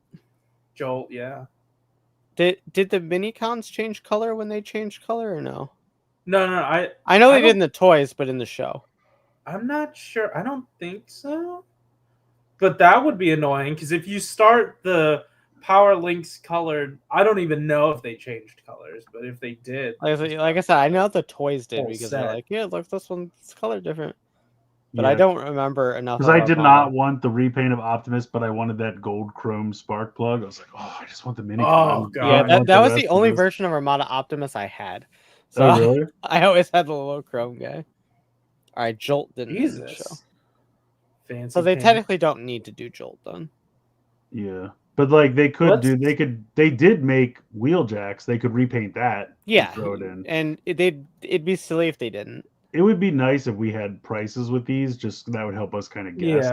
Jolt, yeah. Did the Minicons change color when they changed color or no? No. I know they did in the toys, but in the show. I'm not sure. I don't think so. But that would be annoying because if you start the Power Links colored, I don't even know if they changed colors, but if they did, like I said, I know the toys did because they're like, yeah, look, this one's colored different. But I don't remember enough. Because I did not want the repaint of Optimus, but I wanted that gold chrome spark plug. I was like, oh, I just want the mini. Oh god, yeah, that was the only version of Armada Optimus I had. So really? I always had the little chrome guy. All right, Jolt didn't show. Fancy. So they technically don't need to do Jolt then. Yeah, but like they did make Wheeljacks. They could repaint that. Yeah, throw it in, and it'd be silly if they didn't. It would be nice if we had prices with these. Just that would help us kind of guess.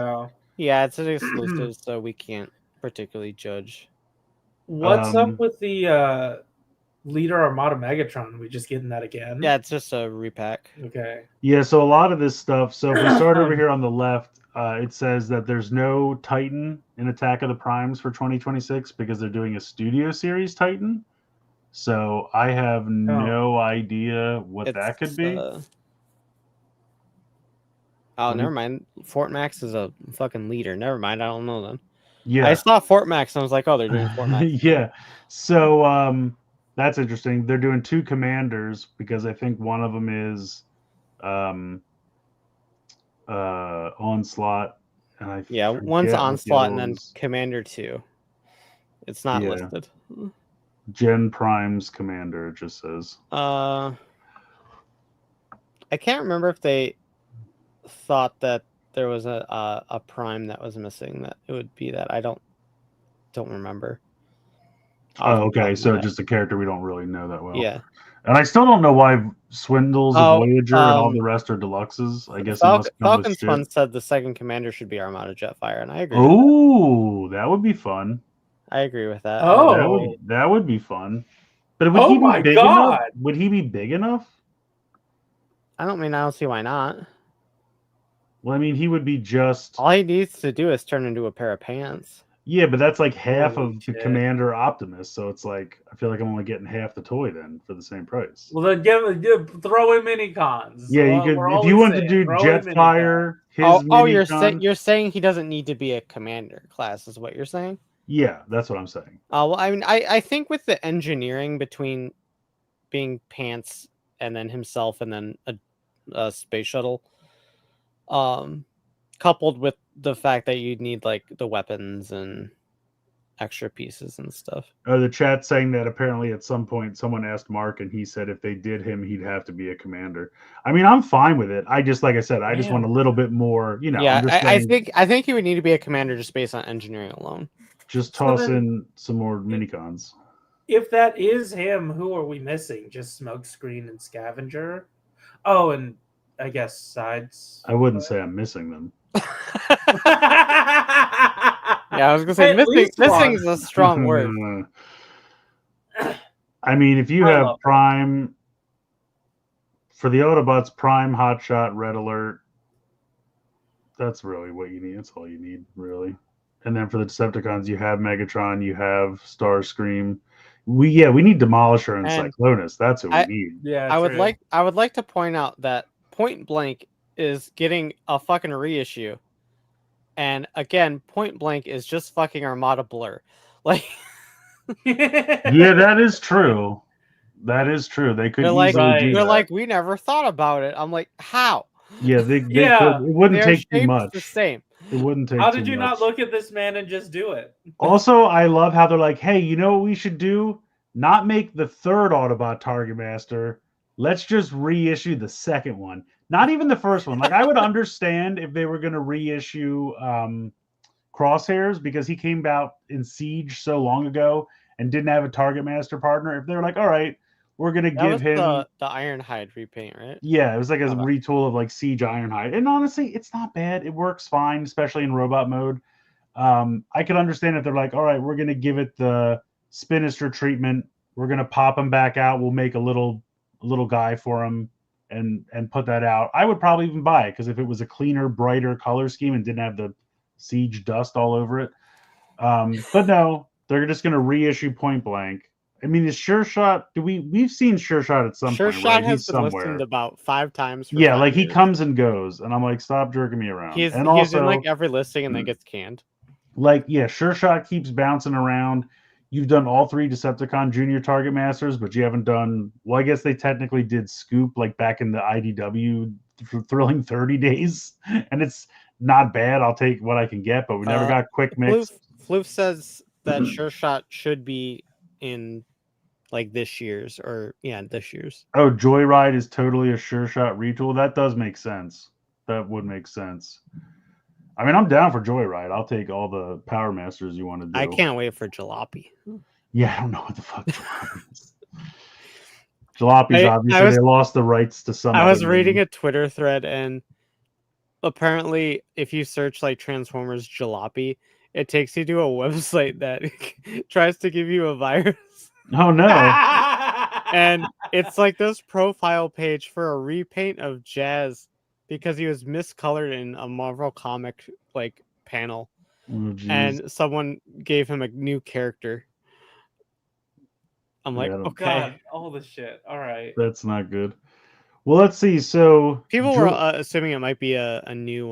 Yeah, it's an exclusive, so we can't particularly judge. What's up with the Leader Armada Megatron? Are we just getting that again? Yeah, it's just a repack. Okay. Yeah, so a lot of this stuff. So if we start over here on the left, it says that there's no Titan in Attack of the Primes for 2026 because they're doing a Studio Series Titan. So I have no idea what that could be. Never mind. Fort Max is a fucking leader. Never mind. I don't know then. Yeah. I saw Fort Max and I was like, oh, they're doing Fort Max. Yeah. So that's interesting. They're doing two commanders because I think one of them is Onslaught. And one's Onslaught and then Commander 2. It's not listed. Gen Prime's Commander, it just says. I can't remember if they thought that there was a Prime that was missing, that it would be that. I don't remember. Oh, okay. So just a character we don't really know that well. Yeah. And I still don't know why Swindle's a Oh, Voyager and all the rest are deluxes. I guess it must come with Falcon's shit. Fun said the second commander should be Armada Jetfire, and I agree. Oh, that would be fun. I agree with that. Oh. That would be fun. But would Oh he be my big God. enough? Would he be big enough? I don't see why not. Well, I mean, he would be just All he needs to do is turn into a pair of pants. yeah, but that's like half Holy of the shit. Commander Optimus, so it's like I feel like I'm only getting half the toy then for the same price. Well, then throw in mini cons. Yeah, you could if you want to do Jetfire, his you're saying he doesn't need to be a commander class, is what you're saying? Yeah, that's what I'm saying. Well, I mean, I think with the engineering between being pants and then himself and then a space shuttle, coupled with the fact that you need like the weapons and extra pieces and stuff. The chat saying that apparently at some point someone asked Mark and he said if they did him, he'd have to be a commander. I mean, I'm fine with it. I just, like I said, I just want a little bit more, you know. Yeah, I think he would need to be a commander just based on engineering alone. Just toss in some more minicons. If that is him, who are we missing? Just Smokescreen and Scavenger? Oh, and I guess sides. I wouldn't say I'm missing them. Yeah, I was gonna say missing is a strong word. I mean, if you I have love Prime for the Autobots, Prime, Hotshot, Red Alert, that's really what you need. That's all you need, really. And then for the Decepticons, you have Megatron, you have Starscream. We need Demolisher and Cyclonus. That's what we need. Yeah, I would like to point out that Point Blank is getting a fucking reissue. And again, Point Blank is just fucking Armada Blur. Like yeah, that is true. That is true. They could easily do they're that. like, we never thought about it. I'm like, how? Yeah, they could. It wouldn't take too much. The same. It wouldn't take. How too did you much. not look at this man and just do it? Also, I love how they're like, hey, you know what we should do? Not make the third Autobot Target Master. Let's just reissue the second one. Not even the first one. Like, I would understand if they were going to reissue Crosshairs because he came out in Siege so long ago and didn't have a Target Master partner. If they were like, all right, we're going to give him the Ironhide repaint, right? Yeah, it was like a retool of like Siege Ironhide. And honestly, it's not bad. It works fine, especially in robot mode. I could understand if they're like, all right, we're going to give it the Spinister treatment. We're going to pop him back out. We'll make a little guy for him and put that out. I would probably even buy it because if it was a cleaner, brighter color scheme and didn't have the Siege dust all over it. But no, they're just going to reissue Point Blank. I mean, is Sure Shot? We've seen Sure Shot at some point, right? Has been listed about 5 times. Yeah, like he comes and goes, and I'm like, stop jerking me around. He's also in like every listing and then gets canned. Like, yeah, Sure Shot keeps bouncing around. You've done all 3 Decepticon Junior Target Masters, but you haven't done. Well, I guess they technically did Scoop like back in the IDW Thrilling 30 Days, and it's not bad. I'll take what I can get, but we never got Quick Mix. Floof says that Sure Shot should be in like this year's. Oh, Joyride is totally a Sure Shot retool. That does make sense. That would make sense. I mean, I'm down for Joyride. I'll take all the Power Masters you want to do. I can't wait for Jalopy. Yeah, I don't know what the fuck Jalopy is. Jalopy's obviously they lost the rights to some. I was reading a Twitter thread, and apparently, if you search like Transformers Jalopy, it takes you to a website that tries to give you a virus. Oh no! And it's like this profile page for a repaint of Jazz because he was miscolored in a Marvel comic like panel, and someone gave him a new character. I'm like, okay, God, all the shit. All right, that's not good. Well, let's see. So people were assuming it might be a new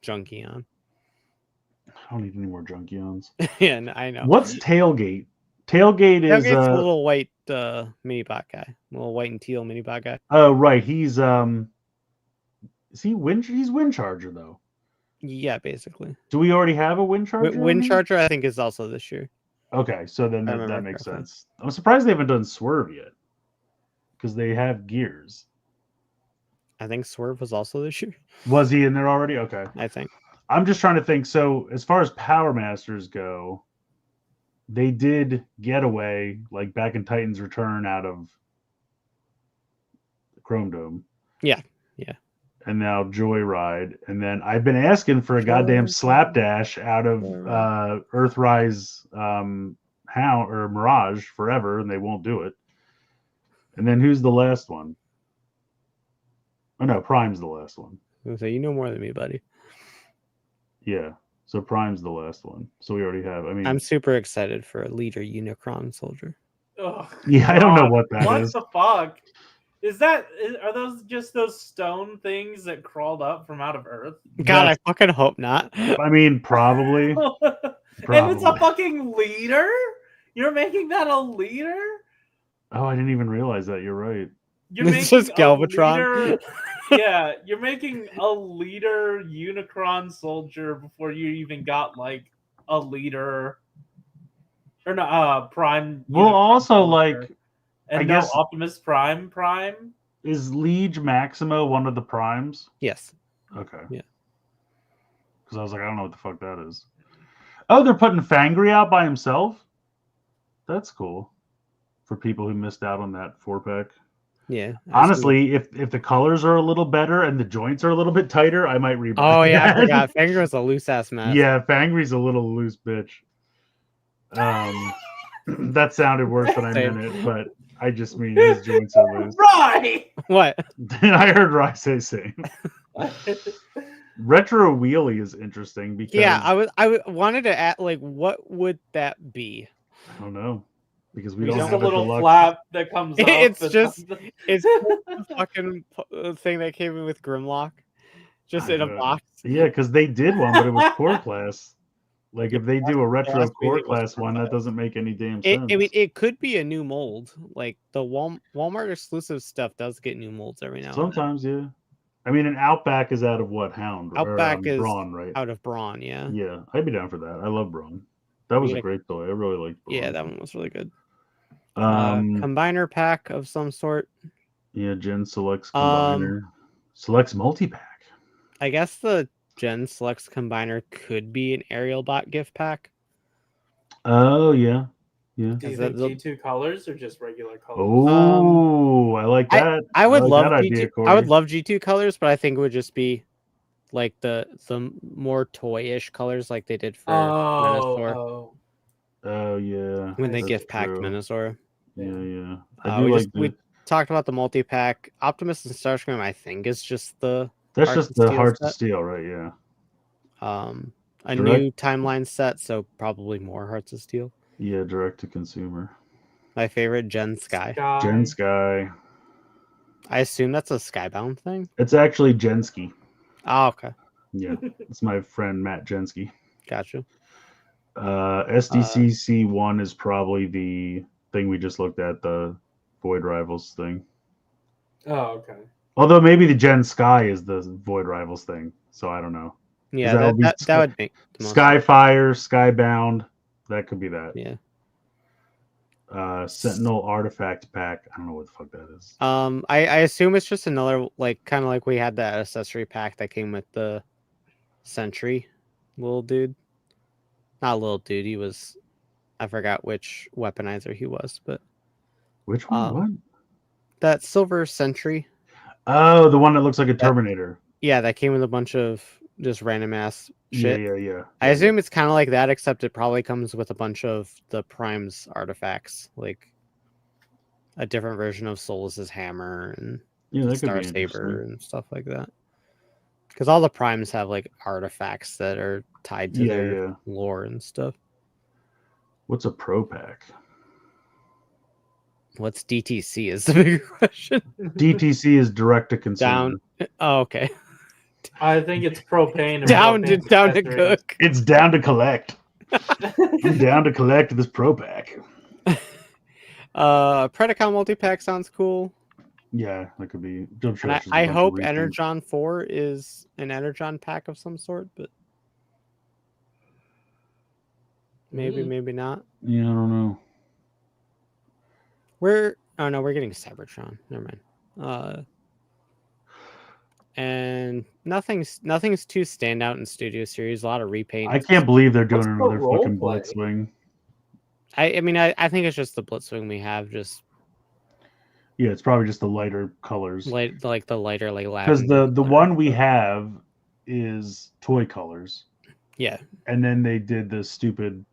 Junkion. I don't need any more Junkions. Yeah, I know. What's Tailgate? Tailgate's a little white mini bot guy, a little white and teal mini bot guy. Oh, right. He's is he Wind? He's Wind Charger though. Yeah, basically. Do we already have a Wind Charger? Wind Charger, I think, is also this year. Okay, so then that makes sense. I'm surprised they haven't done Swerve yet, because they have gears. I think Swerve was also this year. Was he in there already? Okay, I think. I'm just trying to think. So as far as Power Masters go, they did Getaway like back in Titan's Return out of Chrome Dome. Yeah. And now Joyride, and then I've been asking for a goddamn Slapdash out of Earthrise Hound or Mirage forever, and they won't do it. And then who's the last one? Oh no, Prime's the last one. So you know more than me, buddy. Yeah, so Prime's the last one. So we already have. I mean, I'm super excited for a leader Unicron soldier. Oh, yeah, I don't know God. what that What is. the fuck? Are those just those stone things that crawled up from out of Earth? God, I fucking hope not. I mean, probably. And it's a fucking leader? You're making that a leader? Oh, I didn't even realize that. You're right. You're It's making just Galvatron. a leader. Yeah, you're making a leader Unicron soldier before you even got like a leader or no Prime. Well, Unicron also soldier. like, and I no guess- Optimus Prime. is Liege Maximo one of the primes? Yes. Okay. Yeah. Because I was like, I don't know what the fuck that is. Oh, they're putting Fangry out by himself? That's cool. For people who missed out on that 4-pack. Yeah. Honestly, if the colors are a little better and the joints are a little bit tighter, I might rebuy Oh yeah, that. I forgot. Finger was a loose ass mess. Yeah, Fangry's a little loose bitch. That sounded worse than I Same. meant it, but I just mean his joints are loose. Right. What? I heard Rye say same. Retro wheelie is interesting because Yeah, I wanted to add like, what would that be? I don't know because we Just don't a have little deluxe. flap that comes up. It's and- just- It's the fucking thing that came in with Grimlock, just in a box. Yeah, because they did one, but it was core class. Like if they do a retro that's core really what's class one, that doesn't make any damn I sense. mean, it could be a new mold. Like the Walmart exclusive stuff does get new molds every now and then. Sometimes, yeah. I mean, an Outback is out of what Hound? Outback is Brawn, right? out of Brawn, yeah. Yeah, I'd be down for that. I love Brawn. That was a great toy. I really liked Brawn. Yeah, that one was really good. Um, Combiner pack of some sort. yeah, Gen Selects Combiner. Selects multi-pack. I guess the Gen Selects Combiner could be an Aerial Bot gift pack. Oh, yeah. Yeah. Do you Is think that G2 colors or just regular colors? Oh, I like that. I would like love that G2. idea, I would Corey. love G2 colors, but I think it would just be like the more toy-ish colors like they did for Minosaur Oh, yeah. when they that's gift packed true. Minosaur. Yeah. I do we talked about the multi-pack. Optimus and Starscream, I think, is just the That's Hearts just of the Steel Hearts of set. Steel, right? Yeah. A Direct- new timeline set, so probably more Hearts of Steel. Yeah, direct to consumer. My favorite, Gen Sky. Gen Sky. I assume that's a Skybound thing. It's actually Jensky. Oh, okay. Yeah, it's my friend Matt Jensky. Gotcha. SDCC1 is probably the thing we just looked at, the Void Rivals thing. Oh, okay. Although maybe the Gen Sky is the Void Rivals thing, so I don't know. Yeah, that would be that would make the most Skyfire, Skybound, that could be that. Yeah. Sentinel Artifact Pack. I don't know what the fuck that is. I assume it's just another kind of like we had that accessory pack that came with the Sentry little dude. Not little dude, he was I forgot which weaponizer he was, but Which one? What? that silver Sentry. Oh, the one that looks like a Terminator. Yeah, that came with a bunch of just random ass shit. Yeah. I assume it's kind of like that, except it probably comes with a bunch of the Prime's artifacts, like a different version of Solus's hammer and Yeah, that Star could be Saber interesting. and stuff like that. Because all the Primes have like artifacts that are tied to their lore and stuff. What's a Pro Pack? What's DTC is the bigger question. DTC is direct to consumer. Down. Oh, okay. I think it's propane. And Down to accessories. cook. It's down to collect. I'm down to collect this Pro Pack. Predacon multi-pack sounds cool. Yeah, that could be. I'm sure And it's just a I bunch of hope reprints. Energon 4 is an Energon pack of some sort, but maybe not. Yeah, I don't know. We're getting Cybertron. Never mind. And nothing's too standout in Studio Series. A lot of repaint. I can't believe they're doing What's the another role fucking play? Blitzwing. I mean, I think it's just the Blitzwing we have. Just Yeah, it's probably just the lighter colors. like the lighter like Because lavender. the one we have is toy colors, yeah, and then they did the stupid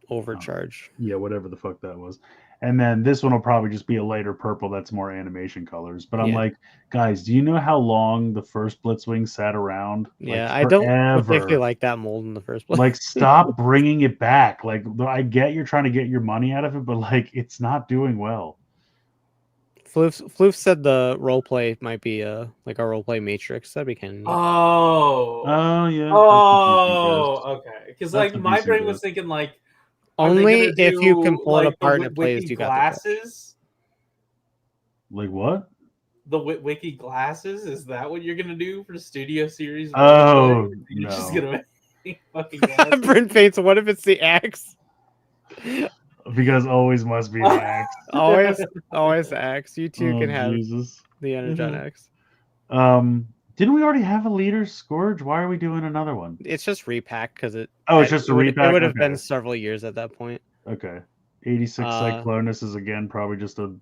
overcharge. yeah, whatever the fuck that was. And then this one will probably just be a lighter purple that's more animation colors. But I'm Yeah. like, guys, do you know how long the first Blitzwing sat around? Yeah, Like, I don't forever. particularly like that mold in the first place. Like, stop bringing it back. Like, I get you're trying to get your money out of it, but like, it's not doing well. Floof said the roleplay might be like a roleplay matrix. That'd be kind of neat. Oh yeah. Oh, okay. Because That's like a my decent brain guess. was thinking like, are they Only gonna if you can do, pull it like, the apart and it plays, wiki you got the charge. glasses. Like what? The wiki glasses, is that what you're gonna do for Studio Series? Oh, roleplay? You're no. just gonna make fucking glasses? Brent Fates, what if it's the axe? Because always must be the axe. Always the axe. You two Oh, can have Jesus. the Energon Mhm. X. Didn't we already have a leader Scourge? Why are we doing another one? It's just repack because it. Oh, it's just a repack? It would have Okay. been several years at that point. Okay. 86 Uh, Cyclonus is again probably just a.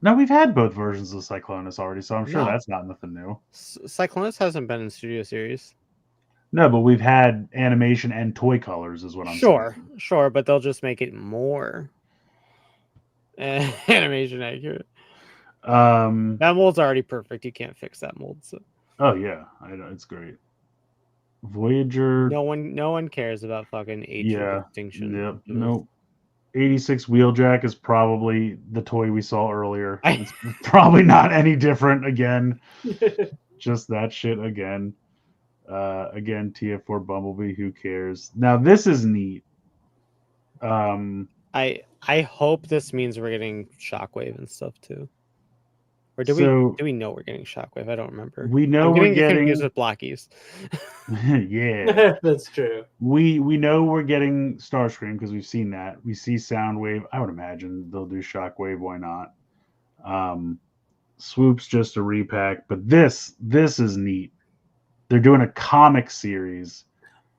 No, we've had both versions of Cyclonus already, so I'm sure No. that's not nothing new. Cyclonus hasn't been in Studio Series. No, but we've had animation and toy colors, is what I'm saying. Sure, but they'll just make it more animation accurate. That mold's already perfect. You can't fix that mold. So Oh yeah, I know it's great. Voyager. no one cares about fucking age of Yeah. extinction. Yep. Nope. 86 Wheeljack is probably the toy we saw earlier. It's probably not any different again. Just that shit again. Again, TF4 Bumblebee, who cares? Now this is neat. I hope this means we're getting Shockwave and stuff too. Or do we know we're getting Shockwave? I don't remember. We know I'm we're getting getting confused with Blockies. yeah. That's true. We know we're getting Starscream because we've seen that. We see Soundwave. I would imagine they'll do Shockwave. Why not? Swoop's just a repack, but this is neat. They're doing a comic series.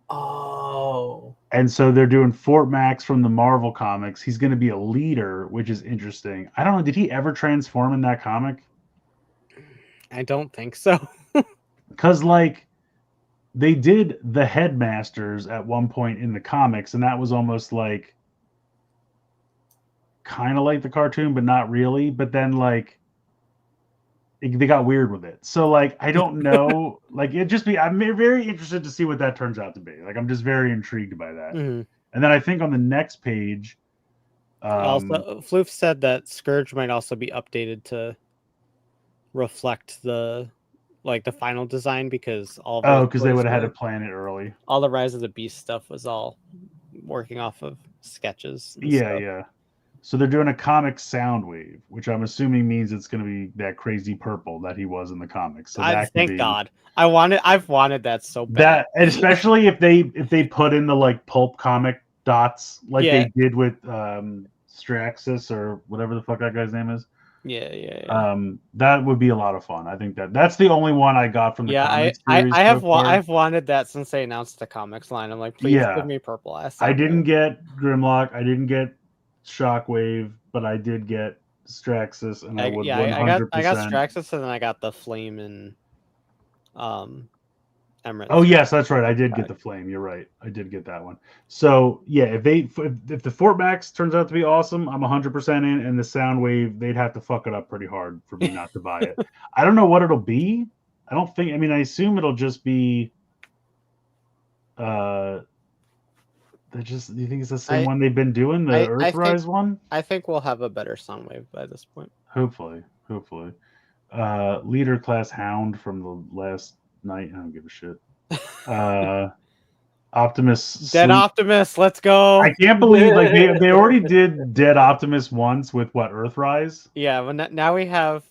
Oh. And so they're doing Fort Max from the Marvel comics. He's going to be a leader, which is interesting. I don't know. Did he ever transform in that comic? I don't think so. Because, like, they did the Headmasters at one point in the comics, and that was almost like kind of like the cartoon, but not really. But then, like, they got weird with it. So, like, I don't know. Like, I'm very interested to see what that turns out to be. Like, I'm just very intrigued by that. Mm-hmm. And then I think on the next page, also, Floof said that Scourge might also be updated to reflect the final design because because they would have had to plan it early. All the Rise of the Beast stuff was all working off of sketches. Yeah. So they're doing a comic Soundwave, which I'm assuming means it's going to be that crazy purple that he was in the comics. So thank God. I've wanted that so bad. That, and especially if they put in the like pulp comic dots like they did with Straxus or whatever the fuck that guy's name is. Yeah. That would be a lot of fun. I think that's the only one I got from the comics series. I've wanted that since they announced the comics line. I'm like, please give me purple ass. I didn't get Grimlock. I didn't get Shockwave, but I did get Straxus, and I would 100%. I got Straxus, and then I got the Flame and Emerald. Oh yes, that's right. I did get the Flame. You're right. I did get that one. So yeah, if the Fort Max turns out to be awesome, I'm 100% in. And the Soundwave, they'd have to fuck it up pretty hard for me not to buy it. I don't know what it'll be. I don't think. I mean, I assume it'll just be. Do you think it's the same one they've been doing, the Earthrise one? I think we'll have a better Soundwave by this point. Hopefully. Leader class Hound from the last night. I don't give a shit. Optimus. Dead Optimus, let's go. I can't believe like they already did Dead Optimus once with what, Earthrise? Yeah, but now we have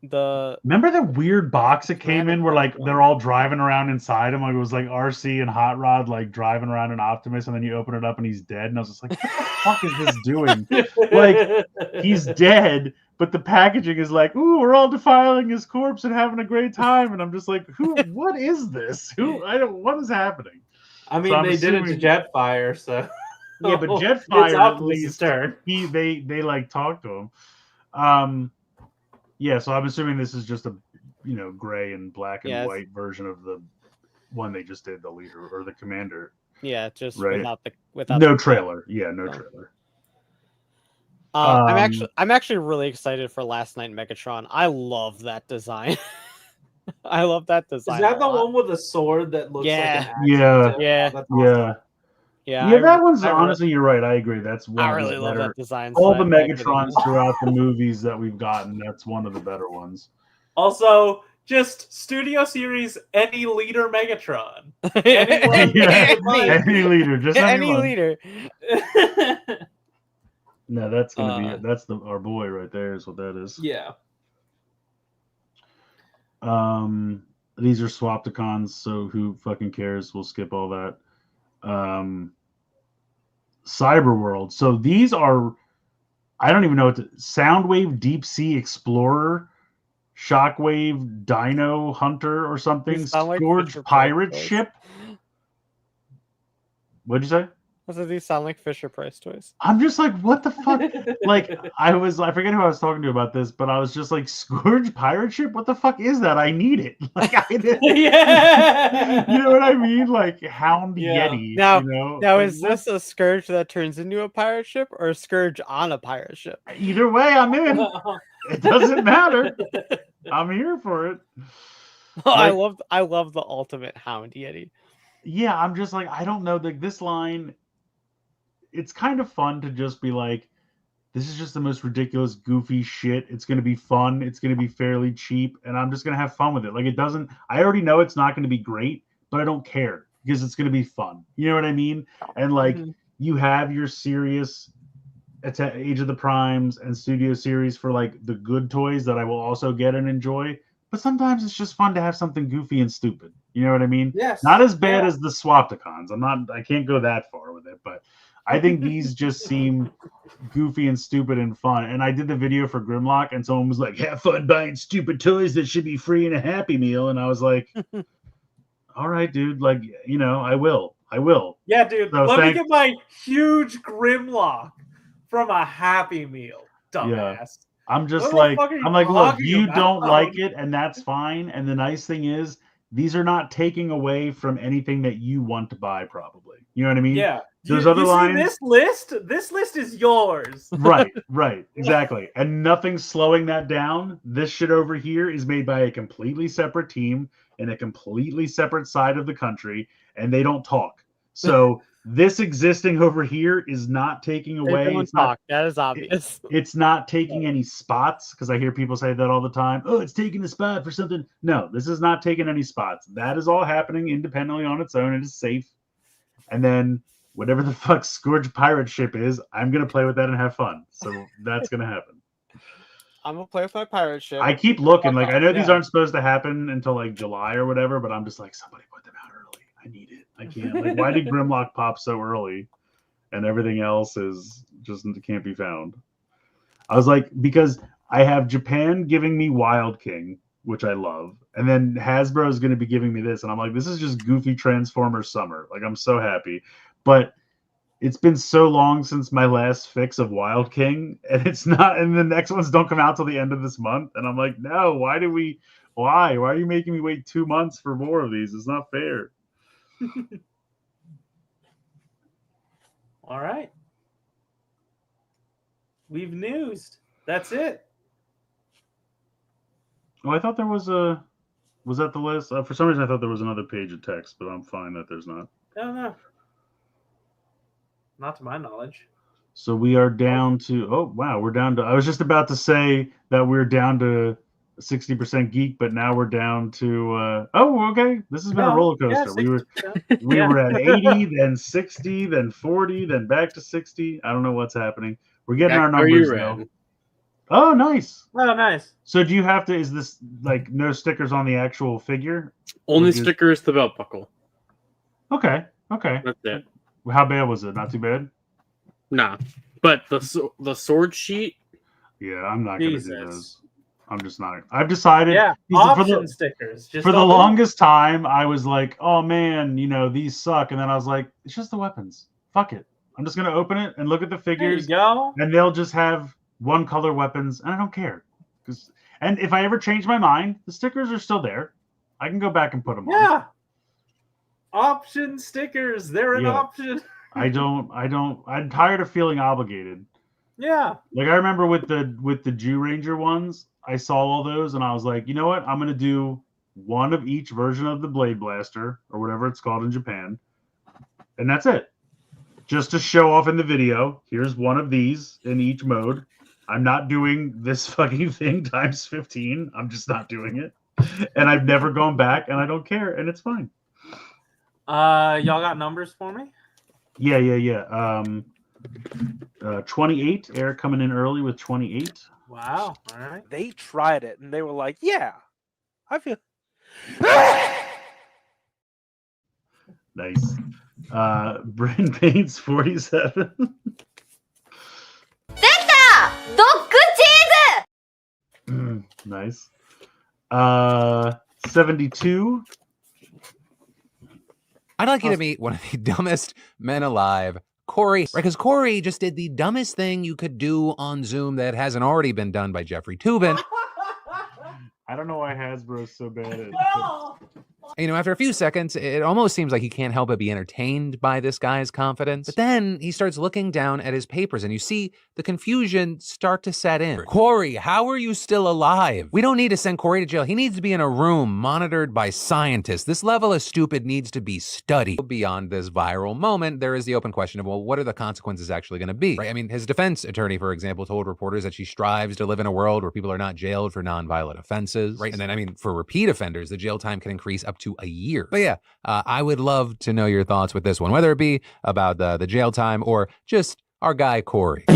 remember the weird box that came in where like they're all driving around inside him? Like it was like RC and Hot Rod like driving around an Optimus, and then you open it up and he's dead. And I was just like, what the fuck is this doing? Like he's dead, but the packaging is like, ooh, we're all defiling his corpse and having a great time. And I'm just like, what is this? What is happening? I mean, they did it to Jetfire, so yeah, but Jetfire it's at least turn. they like talked to him. Yeah, so I'm assuming this is just a, gray and black and Yes. white version of the one they just did, the leader or the commander. Yeah, just Right. without No the trailer. Yeah, no Oh. trailer. I'm actually really excited for Last Night Megatron. I love that design. I love that Is design. that a the lot. one with a sword that looks like an Yeah. axe? Yeah. Yeah. That's Yeah. awesome. Yeah, Yeah, that one's I re- honestly, you're right. I agree. That's one I of really the love better. that design. All the so I get it. Megatrons throughout the movies that we've gotten, that's one of the better ones. Also, just Studio Series any leader Megatron. Anyone Yeah. would like. Any leader, just Any anyone. leader. No, that's gonna be it. That's our boy right there. Is what that is. Yeah. These are Swapticons, so who fucking cares? We'll skip all that. Cyberworld. So these are, I don't even know what Soundwave Deep Sea Explorer, Shockwave Dino Hunter or something. These sound like Scourge Fisher-Price Pirate toys. Ship. What'd you say? Does these sound like Fisher-Price toys? I'm just like, what the fuck? Like, I forget who I was talking to about this, but I was just like, Scourge Pirate Ship? What the fuck is that? I need it. Like, Yeah. You know what I mean? Like, Hound Yeah. Yeti. Now- you know? Now, Like, is this a Scourge that turns into a pirate ship or a Scourge on a pirate ship? Either way, I'm in. It doesn't matter. I'm here for it. I Like- love the ultimate Hound Yeti. Yeah, I'm just like, I don't know. Like, this line, it's kind of fun to just be like, this is just the most ridiculous, goofy shit. It's going to be fun. It's going to be fairly cheap, and I'm just going to have fun with it. Like, it doesn't, I already know it's not going to be great, but I don't care because it's going to be fun. You know what I mean? And like, you have your serious Age of the Primes and Studio Series for like the good toys that I will also get and enjoy. But sometimes it's just fun to have something goofy and stupid. You know what I mean? Yes. Not as bad Yeah. as the Swapticons. I can't go that far with it, but I think these just seem goofy and stupid and fun. And I did the video for Grimlock, and someone was like, have fun buying stupid toys that should be free in a Happy Meal. And I was like, all right, dude, like, I will. Yeah, dude. So Let me get my huge Grimlock from a Happy Meal, dumbass. I'm just What the like, fuck are you look, talking you about? don't like it, and that's fine. And the nice thing is, these are not taking away from anything that you want to buy, probably. You know what I mean? Yeah. Those you other lines. See this list? This list is yours. Right, exactly. And nothing's slowing that down. This shit over here is made by a completely separate team in a completely separate side of the country, and they don't talk. So this existing over here is not taking away. They don't It's not. talk. That is obvious. It's not taking any spots, because I hear people say that all the time. Oh, it's taking a spot for something. No, this is not taking any spots. That is all happening independently on its own. It is safe. And then whatever the fuck Scourge Pirate Ship is, I'm going to play with that and have fun. So that's going to happen. I'm going to play with my pirate ship. I keep looking. Like, I know these Yeah. aren't supposed to happen until like July or whatever, but I'm just like, somebody put them out early. I need it. I can't. Like, why did Grimlock pop so early and everything else is just can't be found? I was like, because I have Japan giving me Wild King, which I love, and then Hasbro is going to be giving me this, and I'm like, this is just goofy Transformers summer. Like, I'm so happy, but it's been so long since my last fix of Wild King, and it's not, and the next ones don't come out till the end of this month, and I'm like, no, why are you making me wait 2 months for more of these? It's not fair. All right. We've newsed. That's it. Oh, I thought there was that the list? For some reason, I thought there was another page of text, but I'm fine that there's not. No. Not to my knowledge. So we are down to, oh, wow, we're down to, I was just about to say that we're down to 60% Geek, but now we're down to, oh, okay, this has been a roller coaster. Yeah, we were at 80, then 60, then 40, then back to 60. I don't know what's happening. We're getting our numbers now. Oh, nice. Oh, nice. So do you have to, is this like no stickers on the actual figure? Only sticker is the belt buckle. Okay. That's it. How bad was it? Not too bad? Nah. But the sword sheet, Yeah, I'm not going to do Jesus. those. I'm just not. I've decided. Yeah, for option the, stickers. Just for the don't do it. longest time, I was like, oh man, these suck. And then I was like, it's just the weapons. Fuck it. I'm just going to open it and look at the There you figures, go. and they'll just have one color weapons, and I don't care. And if I ever change my mind, the stickers are still there. I can go back and put them on. Yeah. Option stickers. They're an Yeah. option. I'm tired of feeling obligated. Yeah. Like I remember with the Jew Ranger ones, I saw all those and I was like, you know what? I'm gonna do one of each version of the Blade Blaster or whatever it's called in Japan, and that's it. Just to show off in the video. Here's one of these in each mode. I'm not doing this fucking thing times 15. I'm just not doing it, and I've never gone back, and I don't care, and it's fine. Y'all got numbers for me? Yeah. 28. Eric coming in early with 28. Wow. All right. They tried it and they were like, "Yeah, I feel." Nice. Bryn Paints 47. 出たドッグチーズ Nice. 72. I'd like you to meet one of the dumbest men alive, Corey. Right, because Corey just did the dumbest thing you could do on Zoom that hasn't already been done by Jeffrey Toobin. I don't know why Hasbro's so bad at it. You know, after a few seconds, it almost seems like he can't help but be entertained by this guy's confidence. But then he starts looking down at his papers, and you see the confusion start to set in. Corey, how are you still alive? We don't need to send Corey to jail. He needs to be in a room monitored by scientists. This level of stupid needs to be studied. Beyond this viral moment, there is the open question of, well, what are the consequences actually going to be? Right? I mean, his defense attorney, for example, told reporters that she strives to live in a world where people are not jailed for nonviolent offenses. Right? And then, I mean, for repeat offenders, the jail time can increase up to a year. But yeah, I would love to know your thoughts with this one, whether it be about the jail time or just our guy Corey. I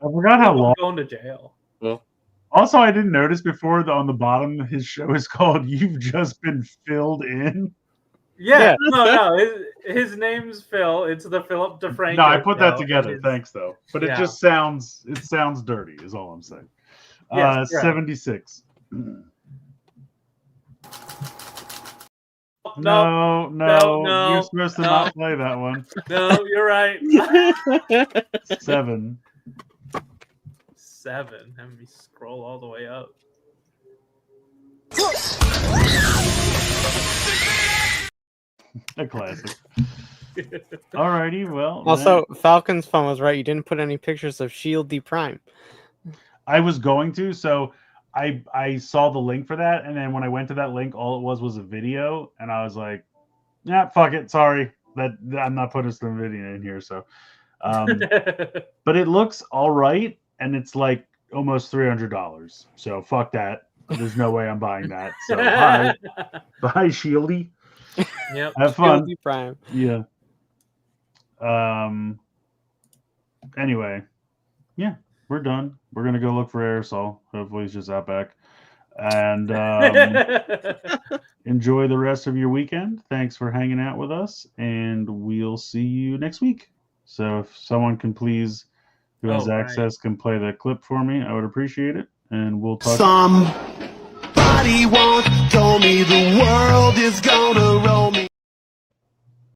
forgot how long. Going to jail. Well, Also, I didn't notice before on the bottom, his show is called "You've Just Been Filled In." Yeah. No. His name's Phil. It's the Philip DeFranco. No, I put that show. together. Thanks, though. But Yeah. it just sounds dirty. Is all I'm saying. Yes, correct. 76. No. No. You're supposed to not play that one. No, you're right. 7. 7. Let me scroll all the way up. A classic. Alrighty, well. Also, Falcon's phone was right. You didn't put any pictures of Shield D Prime. I was going to, so I saw the link for that, and then when I went to that link, all it was a video, and I was like, yeah, fuck it, sorry, that I'm not putting some video in here. So, but it looks all right, and it's like almost $300. So fuck that. There's no way I'm buying that. So bye, Shieldy. Yep. Have fun. Shield D Prime. Yeah. Anyway, yeah. We're done. We're gonna go look for Aresol. Hopefully, he's just out back. And enjoy the rest of your weekend. Thanks for hanging out with us, and we'll see you next week. So, if someone can please, who has access, can play that clip for me, I would appreciate it. And we'll talk. Somebody once told me the world is gonna roll me.